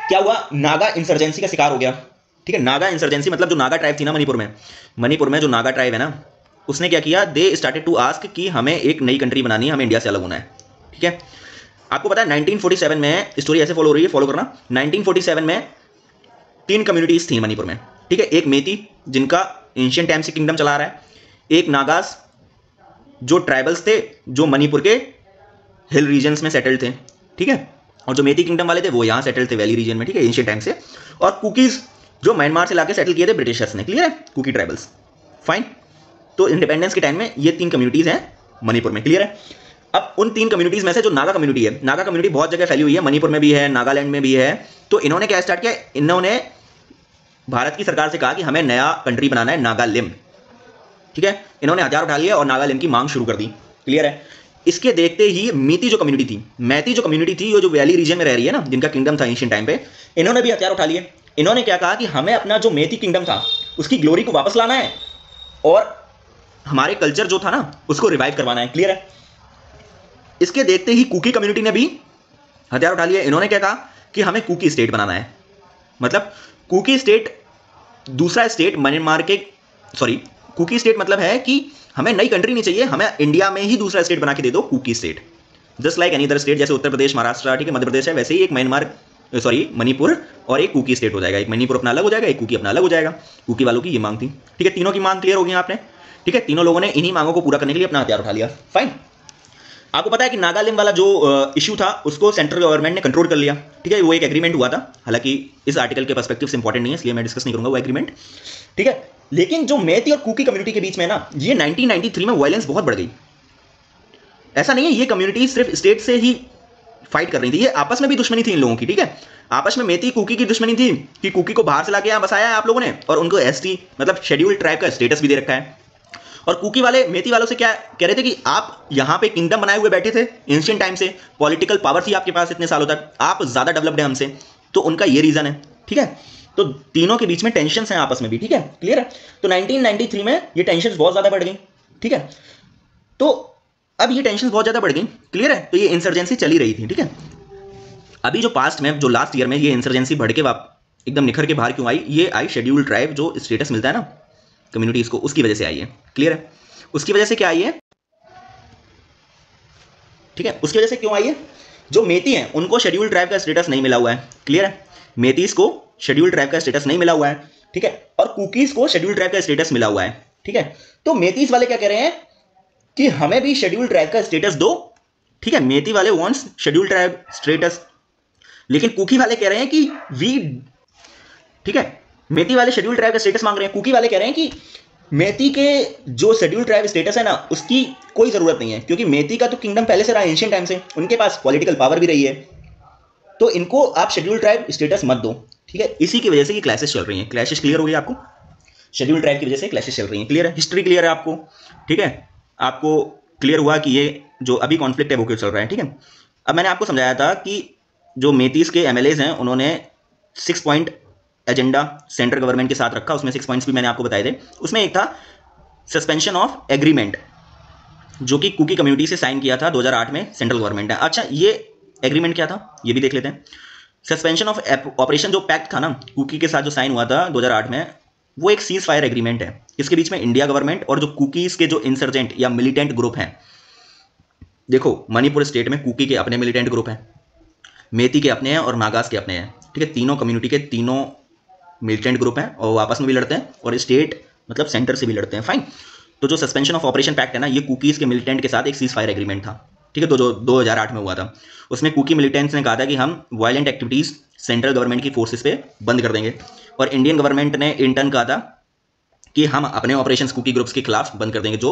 क्या हुआ, नागा इंसर्जेंसी का शिकार हो गया, ठीक है। नागा इंसर्जेंसी मतलब जो नागा ट्राइब थी ना मणिपुर में जो नागा ट्राइब है ना, उसने क्या किया, दे स्टार्टेड टू आस्क कि हमें एक नई कंट्री बनानी है, हमें इंडिया से अलग होना है, ठीक है। आपको पता है 1947 में स्टोरी ऐसे फॉलो हो रही है, फॉलो करना। 1947 में 3 कम्युनिटीज थी मणिपुर में, ठीक है, एक मेती जिनका एंशियंट टाइम से किंगडम चला रहा है, एक नागास जो ट्राइबल्स थे जो मणिपुर के हिल रीजन्स में सेटल्ड थे, ठीक है, और जो मेती किंगडम वाले थे वो यहाँ सेटल थे वैली रीजन में, ठीक है, एंशियंट टाइम से, और कुकीज जो म्यांमार से लाके सेटल किए थे ब्रिटिशर्स ने, क्लियर है, कुकी ट्राइबल्स, फाइन। तो इंडिपेंडेंस के टाइम में ये 3 कम्युनिटीज हैं मणिपुर में, क्लियर है। अब उन 3 कम्युनिटीज में से जो नागा कम्युनिटी है, नागा कम्युनिटी बहुत जगह फैली हुई है, मणिपुर में भी है, नागालैंड में भी है, तो इन्होंने क्या स्टार्ट किया, इन्होंने भारत की सरकार से कहा कि हमें नया कंट्री बनाना है, नागालिम, ठीक है, इन्होंने हथियार उठा लिया और नागालैंड की मांग शुरू कर दी, क्लियर है। इसके देखते ही मैती जो कम्युनिटी थी, मैती जो कम्युनिटी थी, जो वैली रीजन में रह रही है ना, जिनका किंगडम था एंशिएंट टाइम पे, इन्होंने भी हथियार उठा लिए। इन्होंने क्या कहा कि हमें अपना जो मैती किंगडम था उसकी ग्लोरी को वापस लाना है और हमारे कल्चर जो था ना उसको रिवाइव करवाना है, क्लियर है। इसके देखते ही कुकी कम्युनिटी ने भी हथियार उठा लिए। इन्होंने क्या कहा कि हमें कुकी स्टेट बनाना है, मतलब कुकी स्टेट दूसरा स्टेट म्यांमार के, सॉरी, कुकी स्टेट मतलब है कि हमें नई कंट्री नहीं चाहिए, हमें इंडिया में ही दूसरा स्टेट बना के दे दो, Kuki state. Just like any other state, जैसे उत्तर प्रदेश, महाराष्ट्र, ठीक है, मध्य प्रदेश है, वैसे ही एक म्यांमार, सॉरी मणिपुर और एक कुकी स्टेट हो जाएगा। एक मणिपुर अपना अलग हो जाएगा, एक कुकी अपना अलग हो जाएगा। कुकी वालों की ये मांग थी, ठीक है। तीनों की मांग क्लियर हो गई आपने, ठीक है। तीनों लोगों ने इन्हीं मांगों को पूरा करने के लिए अपना हथियार उठा लिया। फाइन। आपको पता है कि नागालैंड वाला जो इशू था उसको सेंट्रल गवर्नमेंट ने कंट्रोल कर लिया, ठीक है। वो एक एग्रीमेंट हुआ था, हालांकि इस आर्टिकल के पर्सपेक्टिव से इंपॉर्टेंट नहीं है, इसलिए मैं डिस्कस नहीं करूंगा वो एग्रीमेंट, ठीक है। लेकिन जो मैती और कुकी कम्युनिटी के बीच में ना, ये 1993 में वायलेंस बहुत बढ़ गई। ऐसा नहीं है ये कम्युनिटी सिर्फ स्टेट से ही फाइट कर रही थी, ये आपस में भी दुश्मनी थी इन लोगों की, ठीक है। आपस में मैती कुकी की दुश्मनी थी कि कुकी को बाहर से लाके यहाँ बसाया है आप लोगों ने, और उनको एसटी मतलब शेड्यूल्ड ट्राइब का स्टेटस भी दे रखा है। और कुकी वाले मैती वालों से क्या कह रहे थे कि आप यहाँ पे किंगडम बनाए हुए बैठे थे एंशिएंट टाइम से, पॉलिटिकल पावर थी आपके पास इतने सालों तक, आप ज्यादा डेवलप्ड है हमसे, तो उनका ये रीजन है, ठीक है। तो तीनों के बीच में टेंशन हैं आपस में भी, ठीक है, क्लियर है। तो 1993 में ये टेंशन बहुत ज्यादा बढ़ गई, ठीक है। तो अब ये टेंशन बहुत ज्यादा बढ़ गई, क्लियर है। तो ये इंसर्जेंसी चली रही थी, ठीक है। अभी जो पास्ट में, जो लास्ट ईयर में ये इंसर्जेंसी बढ़ के एकदम निखर के बाहर क्यों आई, ये आई शेड्यूल्ड ट्राइब जो स्टेटस मिलता है ना कम्युनिटीज को, उसकी वजह से आई है, क्लियर है। उसकी वजह से क्या आई है, ठीक है, उसकी वजह से क्यों आई है। जो मेती हैं उनको शेड्यूल्ड ट्राइब का स्टेटस नहीं मिला हुआ है, क्लियर है। मेतीस को शेड्यूल्ड ट्राइब का स्टेटस नहीं मिला हुआ है, ठीक है। और कुकीज को शेड्यूल्ड ट्राइब का स्टेटस मिला हुआ है, ठीक है। तो मेतीस वाले क्या कह रहे हैं कि हमें भी शेड्यूल्ड ट्राइब का स्टेटस दो, ठीक है। मेती वाले वांट्स शेड्यूल्ड ट्राइब स्टेटस, लेकिन कुकी वाले कह रहे हैं कि वी, ठीक है, मेती वाले शेड्यूल्ड ट्राइब का स्टेटस मांग रहे हैं, कुकी वाले कह रहे हैं कि मेती के जो शेड्यूल्ड ट्राइब स्टेटस है ना उसकी कोई जरूरत नहीं है, क्योंकि मेती का तो किंगडम पहले से रहा एंशिएंट टाइम से, उनके पास पॉलिटिकल पावर भी रही है, तो इनको आप शेड्यूल्ड ट्राइब स्टेटस मत दो, ठीक है। इसी की वजह से ये क्लैशेस चल रही हैं। क्लैशेस क्लियर हो गई आपको, शेड्यूल्ड ट्राइब की वजह से क्लैशेस चल रही हैं, क्लियर है। हिस्ट्री क्लियर है आपको, ठीक है। आपको क्लियर हुआ कि ये जो अभी कॉन्फ्लिक्ट है वो क्यों चल रहा है, ठीक है। अब मैंने आपको समझाया था कि जो मेतीस के एमएलएज हैं उन्होंने 6 पॉइंट एजेंडा सेंट्रल गवर्नमेंट के साथ रखा, उसमें 6 पॉइंट्स भी मैंने आपको बताए थे। उसमें एक था सस्पेंशन ऑफ एग्रीमेंट, जो कि कुकी कम्युनिटी से साइन किया था 2008 में सेंट्रल गवर्नमेंट ने। अच्छा, ये एग्रीमेंट क्या था ये भी देख लेते हैं। सस्पेंशन ऑफ ऑपरेशन जो पैक्ट था ना कुकी के साथ जो साइन हुआ था 2008 में, वो एक सीज फायर एग्रीमेंट है। इसके बीच में इंडिया गवर्नमेंट और जो कुकीज के जो इंसर्जेंट या मिलिटेंट ग्रुप हैं, देखो मणिपुर स्टेट में कुकी के अपने मिलिटेंट ग्रुप हैं, मेती के अपने हैं और नागास के अपने हैं, ठीक है। तीनों कम्युनिटी के तीनों मिलिटेंट ग्रुप हैं और आपस में भी लड़ते हैं और स्टेट मतलब सेंटर से भी लड़ते हैं, फाइन। तो जो सस्पेंशन ऑफ ऑपरेशन पैक्ट है ना, ये कुकीज के मिलिटेंट के साथ एक सीज फायर एग्रीमेंट था, ठीक है। तो जो 2008 में हुआ था, उसमें कुकी मिलिटेंट्स ने कहा था कि हम वायलेंट एक्टिविटीज सेंट्रल गवर्नमेंट की फोर्सेस पे बंद कर देंगे, और इंडियन गवर्नमेंट ने इन टर्न कहा था कि हम अपने ऑपरेशंस कुकी ग्रुप्स के खिलाफ बंद कर देंगे जो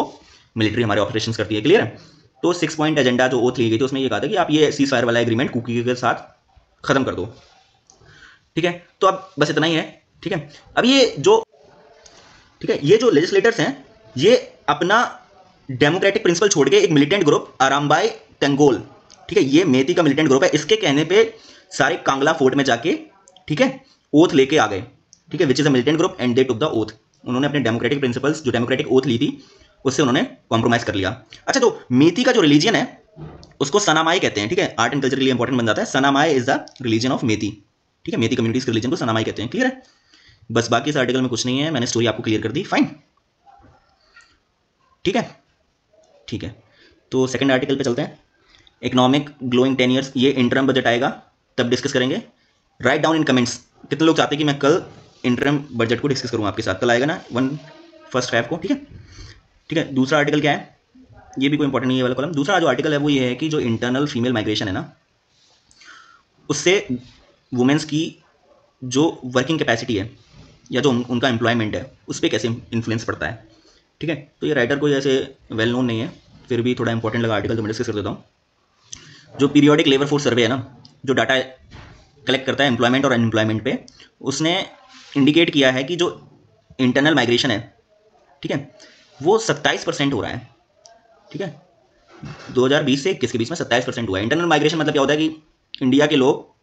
मिलिट्री हमारे ऑपरेशंस करती है, क्लियर है। तो 6 पॉइंट एजेंडा जो ओथ ली गई थी उसमें ये कहा था कि आप ये सीज फायर वाला एग्रीमेंट कुकी के साथ खत्म कर दो, ठीक है। तो अब बस इतना ही है, ठीक है। अब ये जो, ठीक है, ये जो लेजिस्लेटर्स हैं ये अपना डेमोक्रेटिक प्रिंसिपल छोड़ के एक मिलिटेंट ग्रुप आरामबाई तेंगोल, ठीक है, ये मेती का मिलिटेंट ग्रुप है, इसके कहने पे सारे कांगला फोर्ट में जाके, ठीक है, ओथ लेके आ गए, ठीक है, which is a militant group and they took the oath. उन्होंने अपने डेमोक्रेटिक प्रिंसिपल्स जो डेमोक्रेटिक ओथ ली थी उससे उन्होंने कॉम्प्रोमाइज कर लिया। अच्छा, तो मेती का जो रिलीजन है उसको सनामाई कहते हैं, ठीक है। आर्ट एंड कल्चर के लिए इंपॉर्टेंट बन जाता है। सनामाई इज द रिलीजन ऑफ मेती, ठीक है। मेती कम्युनिटीज के रिलीजन को सनामाई कहते हैं, क्लियर है। बस बाकी इस आर्टिकल में कुछ नहीं है, मैंने स्टोरी आपको क्लियर कर दी, फाइन, ठीक है, ठीक है। तो सेकंड आर्टिकल पे चलते हैं। इकोनॉमिक ग्लोइंग 10 ईयर्स, ये इंटरम बजट आएगा तब डिस्कस करेंगे। राइट डाउन इन कमेंट्स कितने लोग चाहते हैं कि मैं कल इंटरम बजट को डिस्कस करूँ आपके साथ, कल आएगा ना 1 को, ठीक है, ठीक है। दूसरा आर्टिकल क्या है, ये भी कोई इंपॉर्टेंट नहीं है वाला कॉलम। दूसरा जो आर्टिकल है वो ये है कि जो इंटरनल फीमेल माइग्रेशन है ना, उससे वुमेन्स की जो वर्किंग कैपेसिटी है या जो उनका एम्प्लॉयमेंट है उस पर कैसे इन्फ्लुएंस पड़ता है, ठीक है। तो ये राइटर कोई ऐसे वेल नोन नहीं है, फिर भी थोड़ा इंपॉर्टेंट लगा आर्टिकल, तो मैं डिस्कस कर देता हूँ। जो पीरियोडिक लेबर फोर्स सर्वे है ना, जो डाटा कलेक्ट करता है एम्प्लॉयमेंट और अनएम्प्लॉयमेंट पे, उसने इंडिकेट किया है कि जो इंटरनल माइग्रेशन है, ठीक है, वो 27% हो रहा है, ठीक है। 2020 से 21 के बीच में 27% हुआ है। इंटरनल माइग्रेशन मतलब क्या होता है कि इंडिया के लोग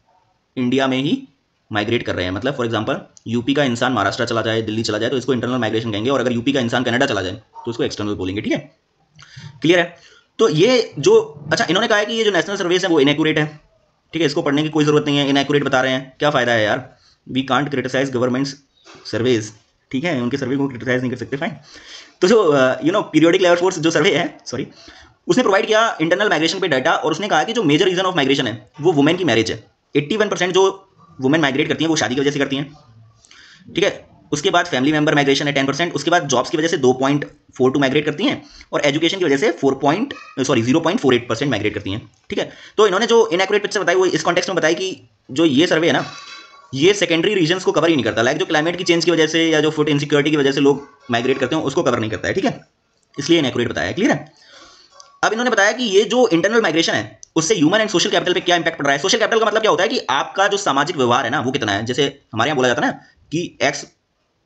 इंडिया में ही माइग्रेट कर रहे हैं। मतलब फॉर एग्जांपल यूपी का इंसान महाराष्ट्र चला जाए, दिल्ली चला जाए, तो इसको इंटरनल माइग्रेशन कहेंगे, और अगर यूपी का इंसान कनाडा चला जाए तो उसको एक्सटर्नल बोलेंगे, ठीक है, क्लियर है। तो ये जो, अच्छा, इन्होंने कहा है कि ये जो नेशनल सर्वेस है वो इनएक्यूरेट है, ठीक है, इसको पढ़ने की कोई जरूरत नहीं है, इनएक्यूरेट बता रहे हैं, क्या फायदा है यार, we can't criticise governments surveys, ठीक है, उनके सर्वे को क्रिटिसाइज नहीं कर सकते, फाइन। तो जो पीरियोडिक लेबर फोर्स जो सर्वे है, सॉरी, उसने प्रोवाइड किया इंटरनल माइग्रेशन पे डाटा, और उसने कहा कि जो मेजर रीजन ऑफ माइग्रेशन है वो वुमेन की मैरिज है। 81% जो वुमेन माइग्रेट करती हैं वो शादी की वजह से करती हैं, ठीक है। उसके बाद फैमिली मेंबर माइग्रेशन है 10%, उसके बाद जॉब्स की वजह से 2.42 माइग्रेट करती हैं, और एजुकेशन की वजह से 0.48% माइग्रेट करती हैं, ठीक है। तो इन्होंने जो इनएक्यूरेट पिक्चर बताई वो इस कॉन्टेक्स्ट में बताई कि जो ये सर्वे है ना, ये सेकेंडरी रीजन्स को कवर ही नहीं करता, लाइक जो क्लाइमेट की चेंज की वजह से या जो फूड इनसिक्योरिटी की वजह से लोग माइग्रेट करते हैं उसको कवर नहीं करता है, ठीक है, इसलिए इनएक्यूरेट बताया है, क्लियर है। अब इन्होंने बताया कि ये जो इंटरनल माइग्रेशन है उससे ह्यूमन एंड सोशल कैपिटल पे क्या इंपैक्ट पड़ रहा है। सोशल कैपिटल का मतलब क्या होता है कि आपका जो सामाजिक व्यवहार है ना वो कितना है। जैसे हमारे यहाँ बोला जाता है ना कि एक्स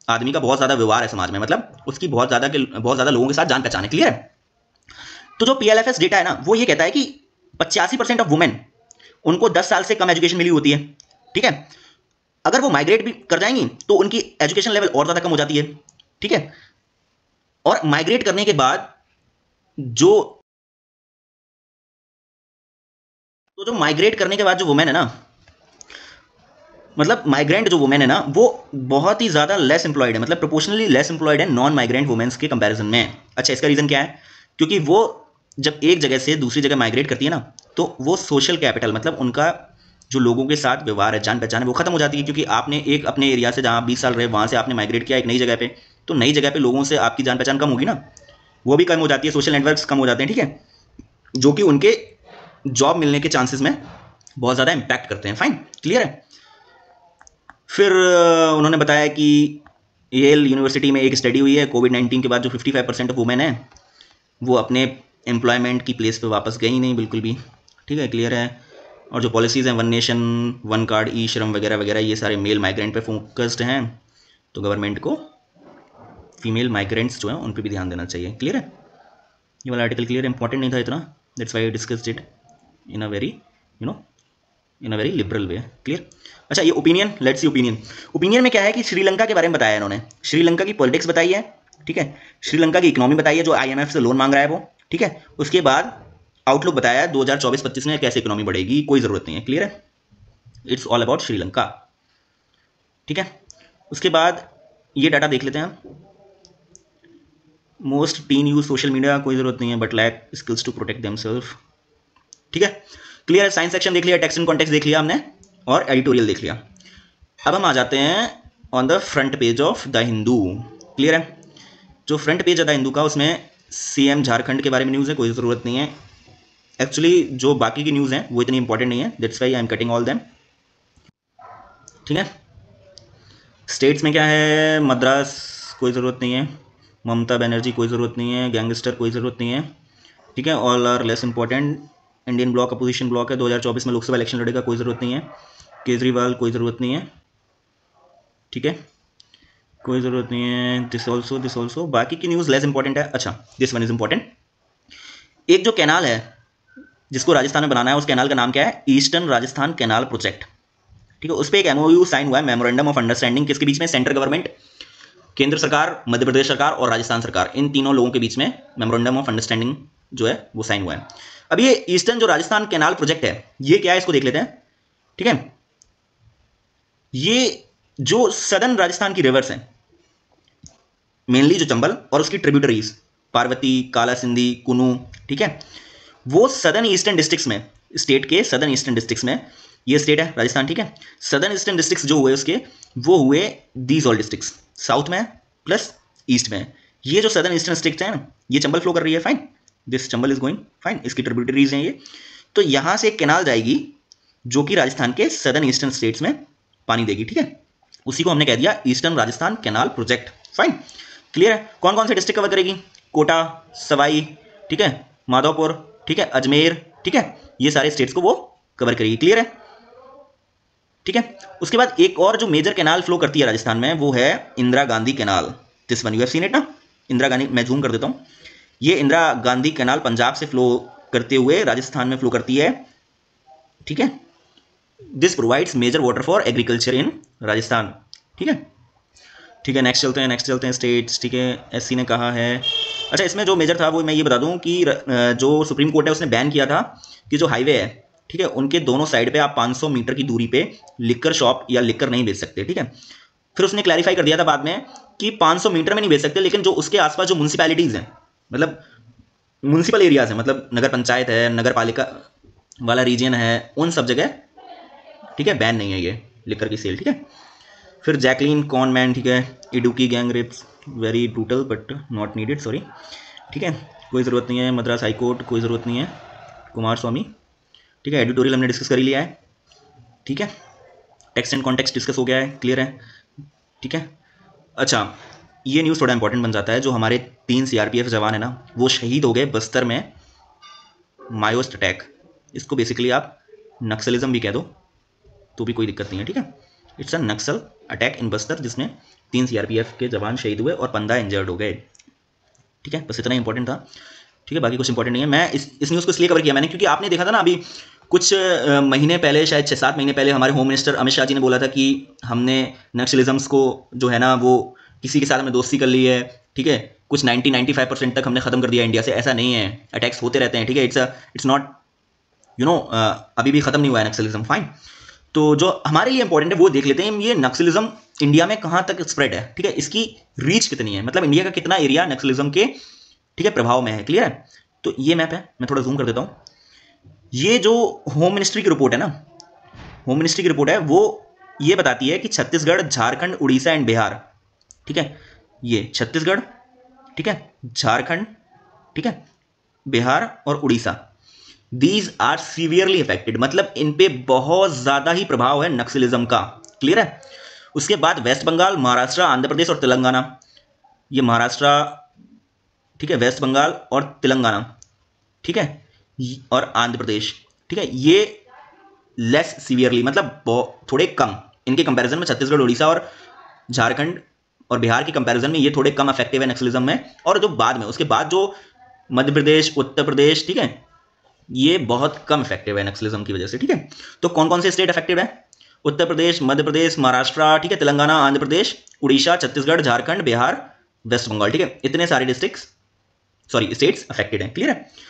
आदमी का बहुत ज्यादा व्यवहार है समाज में, मतलब उसकी बहुत ज्यादा लोगों के साथ जान पहचान है, क्लियर है। तो जो PLFS डेटा है ना वो ये कहता है कि 85% ऑफ वुमेन उनको 10 साल से कम एजुकेशन मिली होती है, ठीक है। अगर वो माइग्रेट भी कर जाएंगी तो उनकी एजुकेशन लेवल और ज्यादा कम हो जाती है, ठीक है। और माइग्रेट करने के बाद जो माइग्रेट करने के बाद जो वुमेन है ना, मतलब माइग्रेंट जो वुमेन है ना वो बहुत ही ज़्यादा लेस एम्प्लॉयड है, मतलब प्रोपोर्शनली लेस एम्प्लॉयड है नॉन माइग्रेंट वुमेन्स के कंपैरिजन में। अच्छा, इसका रीज़न क्या है? क्योंकि वो जब एक जगह से दूसरी जगह माइग्रेट करती है ना तो वो सोशल कैपिटल, मतलब उनका जो लोगों के साथ व्यवहार है, जान पहचान है, वो खत्म हो जाती है। क्योंकि आपने एक अपने एरिया से जहाँ 20 साल रहे वहाँ से आपने माइग्रेट किया एक नई जगह पे, तो नई जगह पे लोगों से आपकी जान पहचान कम होगी ना, वो भी कम हो जाती है, सोशल नेटवर्क्स कम हो जाते हैं, ठीक है, जो कि उनके जॉब मिलने के चांसेस में बहुत ज़्यादा इम्पैक्ट करते हैं, फाइन, क्लियर है। फिर उन्होंने बताया कि येल यूनिवर्सिटी में एक स्टडी हुई है, कोविड-19 के बाद जो 55% ऑफ वुमेन है वो अपने एम्प्लॉयमेंट की प्लेस पे वापस गई नहीं बिल्कुल भी, ठीक है, क्लियर है। और जो पॉलिसीज़ हैं वन नेशन वन कार्ड, ई श्रम वगैरह वगैरह, ये सारे मेल माइग्रेंट पे फोकस्ड हैं, तो गवर्नमेंट को फीमेल माइग्रेंट्स जो हैं उन पर भी ध्यान देना चाहिए, क्लियर है। ये वाला आर्टिकल क्लियर, इंपॉर्टेंट नहीं था इतना, that's why I discussed it in a very liberal way, clear. अच्छा, ये ओपिनियन, लेट्स सी ओपिनियन में क्या है कि श्रीलंका के बारे में बताया है इन्होंने, श्रीलंका की पॉलिटिक्स बताई है, ठीक है, श्रीलंका की इकोनॉमी बताई है जो IMF से लोन मांग रहा है वो, ठीक है। उसके बाद आउटलुक बताया है 2024-25 में कैसे इकोनॉमी बढ़ेगी, कोई ज़रूरत नहीं है, क्लियर है, इट्स ऑल अबाउट श्रीलंका, ठीक है। उसके बाद ये डाटा देख लेते हैं हम, most teen use social media, कोई ज़रूरत नहीं है, but lack skills to protect themselves, ठीक है, क्लियर है। साइंस सेक्शन देख लिया, टेक्स्ट एंड कॉन्टेक्स्ट देख लिया हमने, और एडिटोरियल देख लिया। अब हम आ जाते हैं on the front page of the Hindu, clear है। जो फ्रंट पेज है द हिंदू का, उसमें CM झारखंड के बारे में न्यूज़ है, कोई ज़रूरत नहीं है एक्चुअली, जो बाकी की न्यूज़ हैं वो इतनी इंपॉर्टेंट नहीं है, that's why I am cutting all them, ठीक है। स्टेट्स में क्या है, मद्रास कोई ज़रूरत नहीं है, ममता बनर्जी कोई ज़रूरत नहीं है, गैंगस्टर कोई ज़रूरत नहीं है, ठीक है, all are less important. Indian bloc opposition bloc है, 2024 में लोकसभा इलेक्शन लड़ेगा, कोई ज़रूरत नहीं है। केजरीवाल कोई ज़रूरत नहीं है, ठीक है, कोई ज़रूरत नहीं है। दिस ऑल्सो बाकी की न्यूज़ लेस इंपॉर्टेंट है। अच्छा, दिस वन इज इंपॉर्टेंट, एक जो कैनाल है जिसको राजस्थान में बनाना है, उस कैनाल का नाम क्या है, ईस्टर्न राजस्थान कैनाल प्रोजेक्ट, ठीक है। उस पर एक MOU साइन हुआ है, मेमोरेंडम ऑफ अंडरस्टैंडिंग, किसके बीच में, सेंट्रल गवर्नमेंट, केंद्र सरकार, मध्य प्रदेश सरकार और राजस्थान सरकार, इन तीनों लोगों के बीच में मेमोरेंडम ऑफ अंडरस्टैंडिंग जो है वो साइन हुआ है। अब ये ईस्टर्न जो राजस्थान कैनाल प्रोजेक्ट है ये क्या है, इसको देख लेते हैं, ठीक है। ये जो सदर्न राजस्थान की रिवर्स हैं, मेनली जो चंबल और उसकी ट्रिब्यूटरीज, पार्वती, काला सिंधी, कुनू, ठीक है, वो सदर्न ईस्टर्न डिस्ट्रिक्ट्स में, स्टेट के सदर्न ईस्टर्न डिस्ट्रिक्ट्स में, ये स्टेट है राजस्थान, ठीक है, सदर्न ईस्टर्न डिस्ट्रिक्ट्स जो हुए उसके, वो हुए दीज ऑल डिस्ट्रिक्ट्स, साउथ में प्लस ईस्ट में। ये जो सदर्न ईस्टर्न डिस्ट्रिक्ट है ना, ये चंबल फ्लो कर रही है, fine, this Chambal is going, fine, इसकी ट्रिब्यूटरीज हैं ये, तो यहां से एक कैनाल जाएगी जो कि राजस्थान के सदर्न ईस्टर्न स्टेट्स में पानी देगी, ठीक है, उसी को हमने कह दिया eastern Rajasthan canal project, fine, clear है। कौन कौन से डिस्ट्रिक्ट कवर करेगी, कोटा, सवाई, ठीक है, माधोपुर, ठीक है, अजमेर, ठीक है, ये सारे स्टेट्स को वो कवर करेगी, क्लियर है, ठीक है। उसके बाद एक और जो मेजर कैनाल फ्लो करती है राजस्थान में वो है Indira Gandhi canal, this one you have seen it ना, इंदिरा गांधी, मैं जूम कर देता हूं, ये इंदिरा गांधी कैनाल पंजाब से फ्लो करते हुए राजस्थान में फ्लो करती है, ठीक है। This provides major water for agriculture in Rajasthan, ठीक है, ठीक है। नेक्स्ट चलते हैं स्टेट्स, ठीक है, SC ने कहा है। अच्छा, इसमें जो मेजर था वो मैं ये बता दूं कि जो सुप्रीम कोर्ट है उसने बैन किया था कि जो हाईवे है, ठीक है, उनके दोनों साइड पे आप 500 मीटर की दूरी पे लिकर शॉप या लिकर नहीं बेच सकते, ठीक है। फिर उसने क्लैरिफाई कर दिया था बाद में कि 500 मीटर में नहीं भेज सकते, लेकिन जो उसके आसपास जो म्यूनसिपैलिटीज़ हैं, मतलब म्यूनसिपल एरियाज हैं, मतलब नगर पंचायत है, नगर पालिका वाला रीजन है, उन सब जगह ठीक है बैन नहीं है ये लिकर की सेल। ठीक है, फिर जैकलीन कॉनमैन, ठीक है, Idukki gang rapes very brutal but not needed, sorry, ठीक है, कोई ज़रूरत नहीं है। मद्रास हाई कोर्ट कोई ज़रूरत नहीं है। कुमार स्वामी, ठीक है, एडिटोरियल हमने डिस्कस कर ही लिया है। ठीक है, टेक्स्ट एंड कॉन्टेक्स्ट डिस्कस हो गया है, क्लियर है। ठीक है, अच्छा ये न्यूज़ थोड़ा इंपॉर्टेंट बन जाता है, जो हमारे 3 CRPF जवान है ना, वो शहीद हो गए बस्तर में मायोस्ट अटैक। इसको बेसिकली आप नक्सलिज्म भी कह दो तो भी कोई दिक्कत नहीं है। ठीक है, it's a Naxal attack in Bastar, जिसमें 3 CRPF के जवान शहीद हुए और 15 इंजर्ड हो गए। ठीक है, बस इतना इंपॉर्टेंट था। ठीक है, बाकी कुछ इंपॉर्टेंट नहीं है। मैं इस न्यूज़ को इसलिए कवर किया मैंने क्योंकि आपने देखा था ना अभी कुछ महीने पहले, शायद 6-7 महीने पहले, हमारे होम मिनिस्टर अमित शाह जी ने बोला था कि हमने नक्सलिज्म्स को जो है ना वो किसी के साथ हमने दोस्ती कर ली है। ठीक है, कुछ 90-95% तक हमने ख़त्म कर दिया इंडिया से। ऐसा नहीं है, अटैक्स होते रहते हैं। ठीक है, इट्स नॉट अभी भी ख़त्म नहीं हुआ है नक्सलिज्म, फाइन। तो जो हमारे लिए इंपॉर्टेंट है वो देख लेते हैं, ये नक्सलिज्म इंडिया में कहाँ तक स्प्रेड है। ठीक है, इसकी रीच कितनी है, मतलब इंडिया का कितना एरिया नक्सलिज्म के ठीक है प्रभाव में है, क्लियर है। तो ये मैप है, मैं थोड़ा जूम कर देता हूँ। ये जो होम मिनिस्ट्री की रिपोर्ट है ना, होम मिनिस्ट्री की रिपोर्ट है, वो ये बताती है कि छत्तीसगढ़, झारखंड, उड़ीसा एंड बिहार, ठीक है, ये छत्तीसगढ़, ठीक है, झारखंड, ठीक है, बिहार और Orissa, these are severely affected, मतलब इन पे बहुत ज़्यादा ही प्रभाव है नक्सलिज्म का, क्लियर है। उसके बाद वेस्ट बंगाल, महाराष्ट्र, आंध्र प्रदेश और तेलंगाना, ये महाराष्ट्र, ठीक है, वेस्ट बंगाल और तेलंगाना, ठीक है, और आंध्र प्रदेश, ठीक है, ये लेस सीवियरली, मतलब थोड़े कम इनके कंपैरिजन में, छत्तीसगढ़, उड़ीसा और झारखंड और बिहार के कंपैरिजन में ये थोड़े कम इफेक्टिव है नक्सलिज्म में। और जो बाद में, उसके बाद जो मध्य प्रदेश, उत्तर प्रदेश, ठीक है, ये बहुत कम इफेक्टिव है नक्सलिज्म की वजह से। ठीक है, तो कौन कौन से स्टेट इफेक्टिव है? उत्तर प्रदेश, मध्य प्रदेश, महाराष्ट्र, ठीक है, तेलंगाना, आंध्र प्रदेश, उड़ीसा, छत्तीसगढ़, झारखंड, बिहार, वेस्ट बंगाल, ठीक है, इतने सारे स्टेट्स अफेक्टेड हैं, क्लियर है।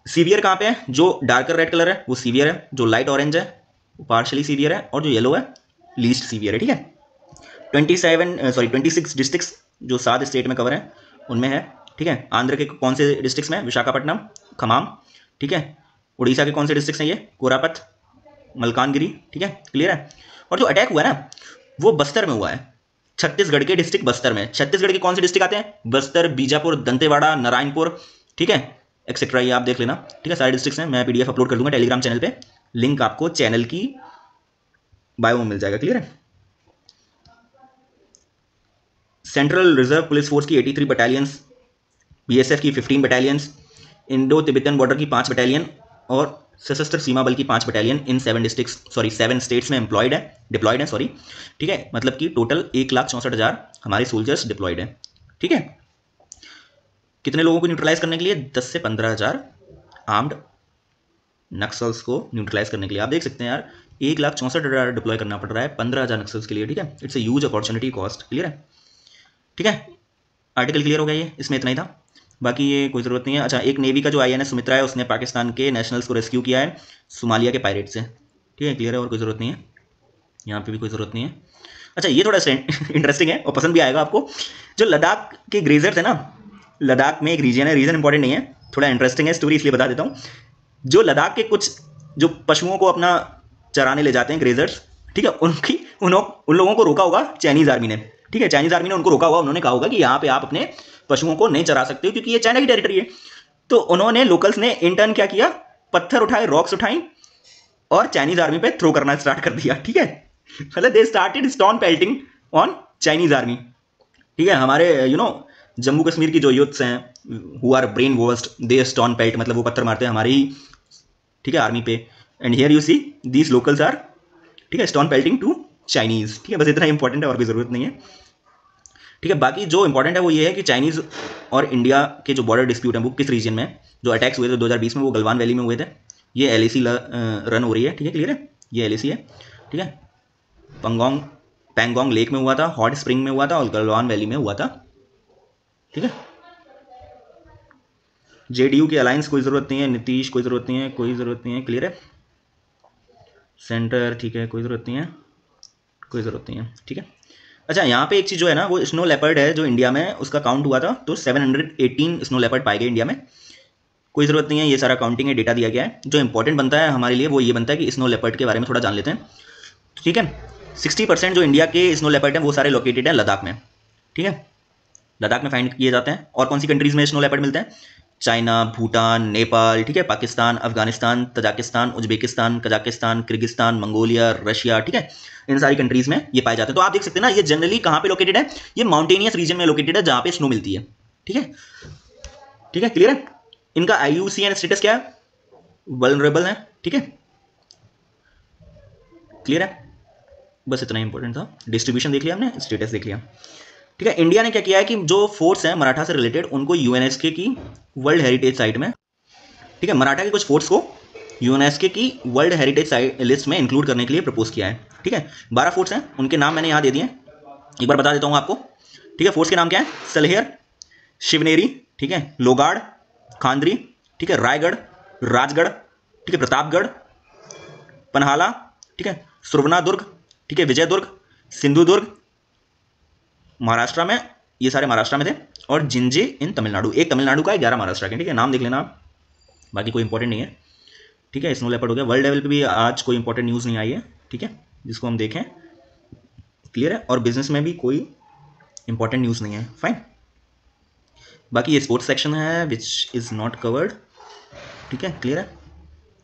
सीवियर कहाँ पे है? जो डार्कर रेड कलर है वो सीवियर है, जो लाइट ऑरेंज है वो पार्शली सीवियर है, और जो येलो है लीस्ट सीवियर है। ठीक है, 26 डिस्ट्रिक्ट्स जो 7 स्टेट में कवर है उनमें है। ठीक है, आंध्र के कौन से डिस्ट्रिक्ट्स में? विशाखापट्टनम, खमाम, ठीक है, उड़ीसा के कौन से डिस्ट्रिक्ट्स हैं? ये कोरापत, मलकानगिरी, ठीक है, क्लियर है। और जो अटैक हुआ है ना वो बस्तर में हुआ है, छत्तीसगढ़ के डिस्ट्रिक्ट बस्तर में। छत्तीसगढ़ के कौन से डिस्ट्रिक्ट आते हैं? बस्तर, बीजापुर, दंतेवाड़ा, नारायणपुर, ठीक है, एक्सेट्रा, ये आप देख लेना। ठीक है, सारे डिस्ट्रिक्ट्स हैं, मैं PDF अपलोड कर दूंगा टेलीग्राम चैनल पे, लिंक आपको चैनल की बायो में मिल जाएगा, क्लियर है। सेंट्रल रिजर्व पुलिस फोर्स की 83 बटालियंस, BSF की 15 बटालियंस, इंडो तिब्बतन बॉर्डर की 5 बटालियन और सशस्त्र सीमा बल की 5 बटालियन इन 7 स्टेट्स में डिप्लॉयड है, सॉरी, ठीक है, मतलब कि टोटल 1,64,000 हमारे सोल्जर्स डिप्लॉयड हैं। ठीक है, कितने लोगों को न्यूट्रलाइज करने के लिए? 10 से 15,000 आर्म्ड नक्सल्स को न्यूट्रलाइज करने के लिए। आप देख सकते हैं यार, 1,64,000 डिप्लॉय करना पड़ रहा है 15,000 नक्सल्स के लिए। ठीक है, it's a huge opportunity cost, clear है। ठीक है, आर्टिकल क्लियर हो गया, ये इसमें इतना ही था, बाकी ये कोई ज़रूरत नहीं है। अच्छा, एक नेवी का जो INS सुमित्रा है उसने पाकिस्तान के नेशनल्स को रेस्क्यू किया है सोमालिया के पायरेट से। ठीक है, क्लियर है, और कोई ज़रूरत नहीं है, यहाँ पे भी कोई ज़रूरत नहीं है। अच्छा, ये थोड़ा इंटरेस्टिंग है और पसंद भी आएगा आपको। जो लद्दाख के ग्रेजर्स है ना, लद्दाख में एक रीजन है, रीजन इंपॉर्टेंट नहीं है, थोड़ा इंटरेस्टिंग है, स्टोरी इसलिए बता देता हूँ। जो लद्दाख के कुछ जो पशुओं को अपना चराने ले जाते हैं ग्रेजर्स, ठीक है, उन लोगों को रोका होगा चाइनीज़ आर्मी ने। ठीक है, चाइनीज़ आर्मी ने उनको रोका हुआ, उन्होंने कहा होगा कि यहाँ पे आप अपने पशुओं को नहीं चरा सकते हो क्योंकि ये चाइना की टेरिटरी है। तो उन्होंने, लोकल्स ने इन टर्न क्या किया? पत्थर उठाए, रॉक्स उठाई और चाइनीज़ आर्मी पे थ्रो करना स्टार्ट कर दिया। ठीक है, मतलब they started stone pelting on Chinese army. ठीक है, हमारे जम्मू कश्मीर की जो यूथ्स हैं who our brain washed, they stone peeled, मतलब वो पत्थर मारते हैं हमारी ही, ठीक है, आर्मी पे। And here you see these locals are, ठीक है, स्टोन पेल्टिंग टू चाइनीज़। ठीक है, बस इतना इंपॉर्टेंट है, और कोई ज़रूरत नहीं है। ठीक है, बाकी जो इंपॉर्टेंट है वो ये है कि चाइनीज़ और इंडिया के जो बॉर्डर डिस्प्यूट है वो किस रीजन में, जो अटैक्स हुए थे 2020 में वो गलवान वैली में हुए थे। ये LAC रन हो रही है, ठीक है, क्लियर है, ये LAC है। ठीक है, पैंगोंग लेक में हुआ था, हॉट स्प्रिंग में हुआ था और गलवान वैली में हुआ था। ठीक है, JDU की अलायंस कोई ज़रूरत नहीं है, नीतीश कोई ज़रूरत नहीं है, कोई ज़रूरत नहीं है, क्लियर है। सेंटर, ठीक है, कोई ज़रूरत नहीं है, कोई ज़रूरत नहीं है। ठीक है, अच्छा, यहाँ पे एक चीज़ जो है ना, वो स्नो लेपर्ड है जो इंडिया में उसका काउंट हुआ था, तो 718 स्नो लेपर्ड पाए गए इंडिया में। कोई ज़रूरत नहीं है, ये सारा काउंटिंग है, डेटा दिया गया है। जो इंपॉर्टेंट बनता है हमारे लिए वो ये बनता है कि स्नो लेपर्ड के बारे में थोड़ा जान लेते हैं, ठीक है। 60% जो इंडिया के स्नो लेपर्ड हैं वो सारे लोकेटेड हैं लद्दाख में, ठीक है। लद्दाख में फाइंड किए जाते हैं। और कौन सी कंट्रीज़ में स्नो लेपर्ड मिलते हैं? चाइना, भूटान, नेपाल, ठीक है, Pakistan, Afghanistan, Tajikistan, Uzbekistan, Kazakhstan, Kyrgyzstan, Mongolia, Russia, ठीक है। इन सारी कंट्रीज़ में ये पाए जाते हैं। तो आप देख सकते हैं ना, ये जनरली कहाँ पे लोकेटेड है? ये माउंटेनियस रीजन में लोकेटेड है जहाँ पे स्नो मिलती है, ठीक है। ठीक है, क्लियर है। इनका IUCN स्टेटस क्या है? वल्नरेबल है, ठीक है, क्लियर है। बस इतना इंपॉर्टेंट था। डिस्ट्रीब्यूशन देख लिया हमने, स्टेटस देख लिया, ठीक है। इंडिया ने क्या किया है कि जो फोर्ट्स हैं मराठा से रिलेटेड उनको यूएनएसके की वर्ल्ड हेरिटेज साइट में, ठीक है, मराठा के कुछ फोर्ट्स को यूनेस्को की वर्ल्ड हेरिटेज साइट लिस्ट में इंक्लूड करने के लिए प्रपोज किया है, ठीक है। 12 फोर्ट्स हैं, उनके नाम मैंने यहाँ दे दिए, एक बार बता देता हूँ आपको, ठीक है। फोर्ट्स के नाम क्या है? सलहेर, शिवनेरी, ठीक है, लोगाड़, खांदरी, ठीक है, रायगढ़, राजगढ़, ठीक है, प्रतापगढ़, पनहाला, ठीक है, सुरवनादुर्ग, ठीक है, विजयदुर्ग, सिंधुदुर्ग महाराष्ट्र में, ये सारे महाराष्ट्र में थे, और जिंजे इन तमिलनाडु, एक तमिलनाडु का है, 11 महाराष्ट्र के, ठीक है। नाम देख लेना आप, बाकी कोई इंपॉर्टेंट नहीं है, ठीक है। स्नो लेपर्ड हो गया। वर्ल्ड लेवल पे भी आज कोई इंपॉर्टेंट न्यूज़ नहीं आई है, ठीक है, जिसको हम देखें, क्लियर है। और बिजनेस में भी कोई इंपॉर्टेंट न्यूज़ नहीं है, फाइन। बाकी ये स्पोर्ट्स सेक्शन है विच इज़ नॉट कवर्ड, ठीक है, क्लियर है।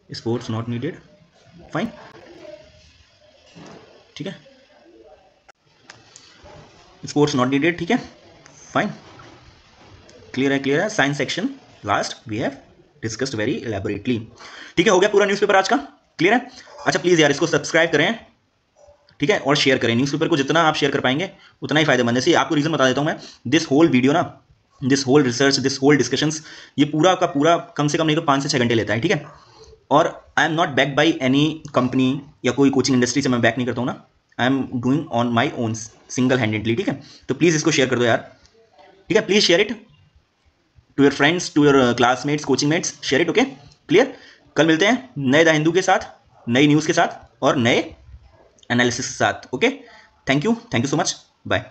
स्पोर्ट्स नॉट नीडेड, फाइन, ठीक है, स्पोर्ट्स नॉट नीडेड, ठीक है, फाइन, क्लियर है, क्लियर है। Science section last we have discussed very elaborately, ठीक है। हो गया पूरा न्यूज़पेपर आज का, क्लियर है। अच्छा प्लीज़ यार इसको सब्सक्राइब करें, ठीक है, और शेयर करें। न्यूज़पेपर को जितना आप शेयर कर पाएंगे उतना ही फायदेमंद है। आपको रीज़न बता देता हूँ मैं, दिस होल वीडियो ना, this whole research, this whole discussions, ये पूरा का पूरा कम से कम नहीं तो 5 से 6 घंटे लेता है, ठीक है। और I am not back by any company या कोई कोचिंग इंडस्ट्री से मैं बैक नहीं करता हूँ ना, I am doing on my own single handedly, ठीक है। तो प्लीज़ इसको शेयर कर दो यार, ठीक है, please share it to your friends, to your classmates, coaching mates, share it, okay, clear. कल मिलते हैं नए द हिंदू के साथ, नई न्यूज़ के साथ और नए एनालिसिस के साथ, okay. Thank you so much, bye.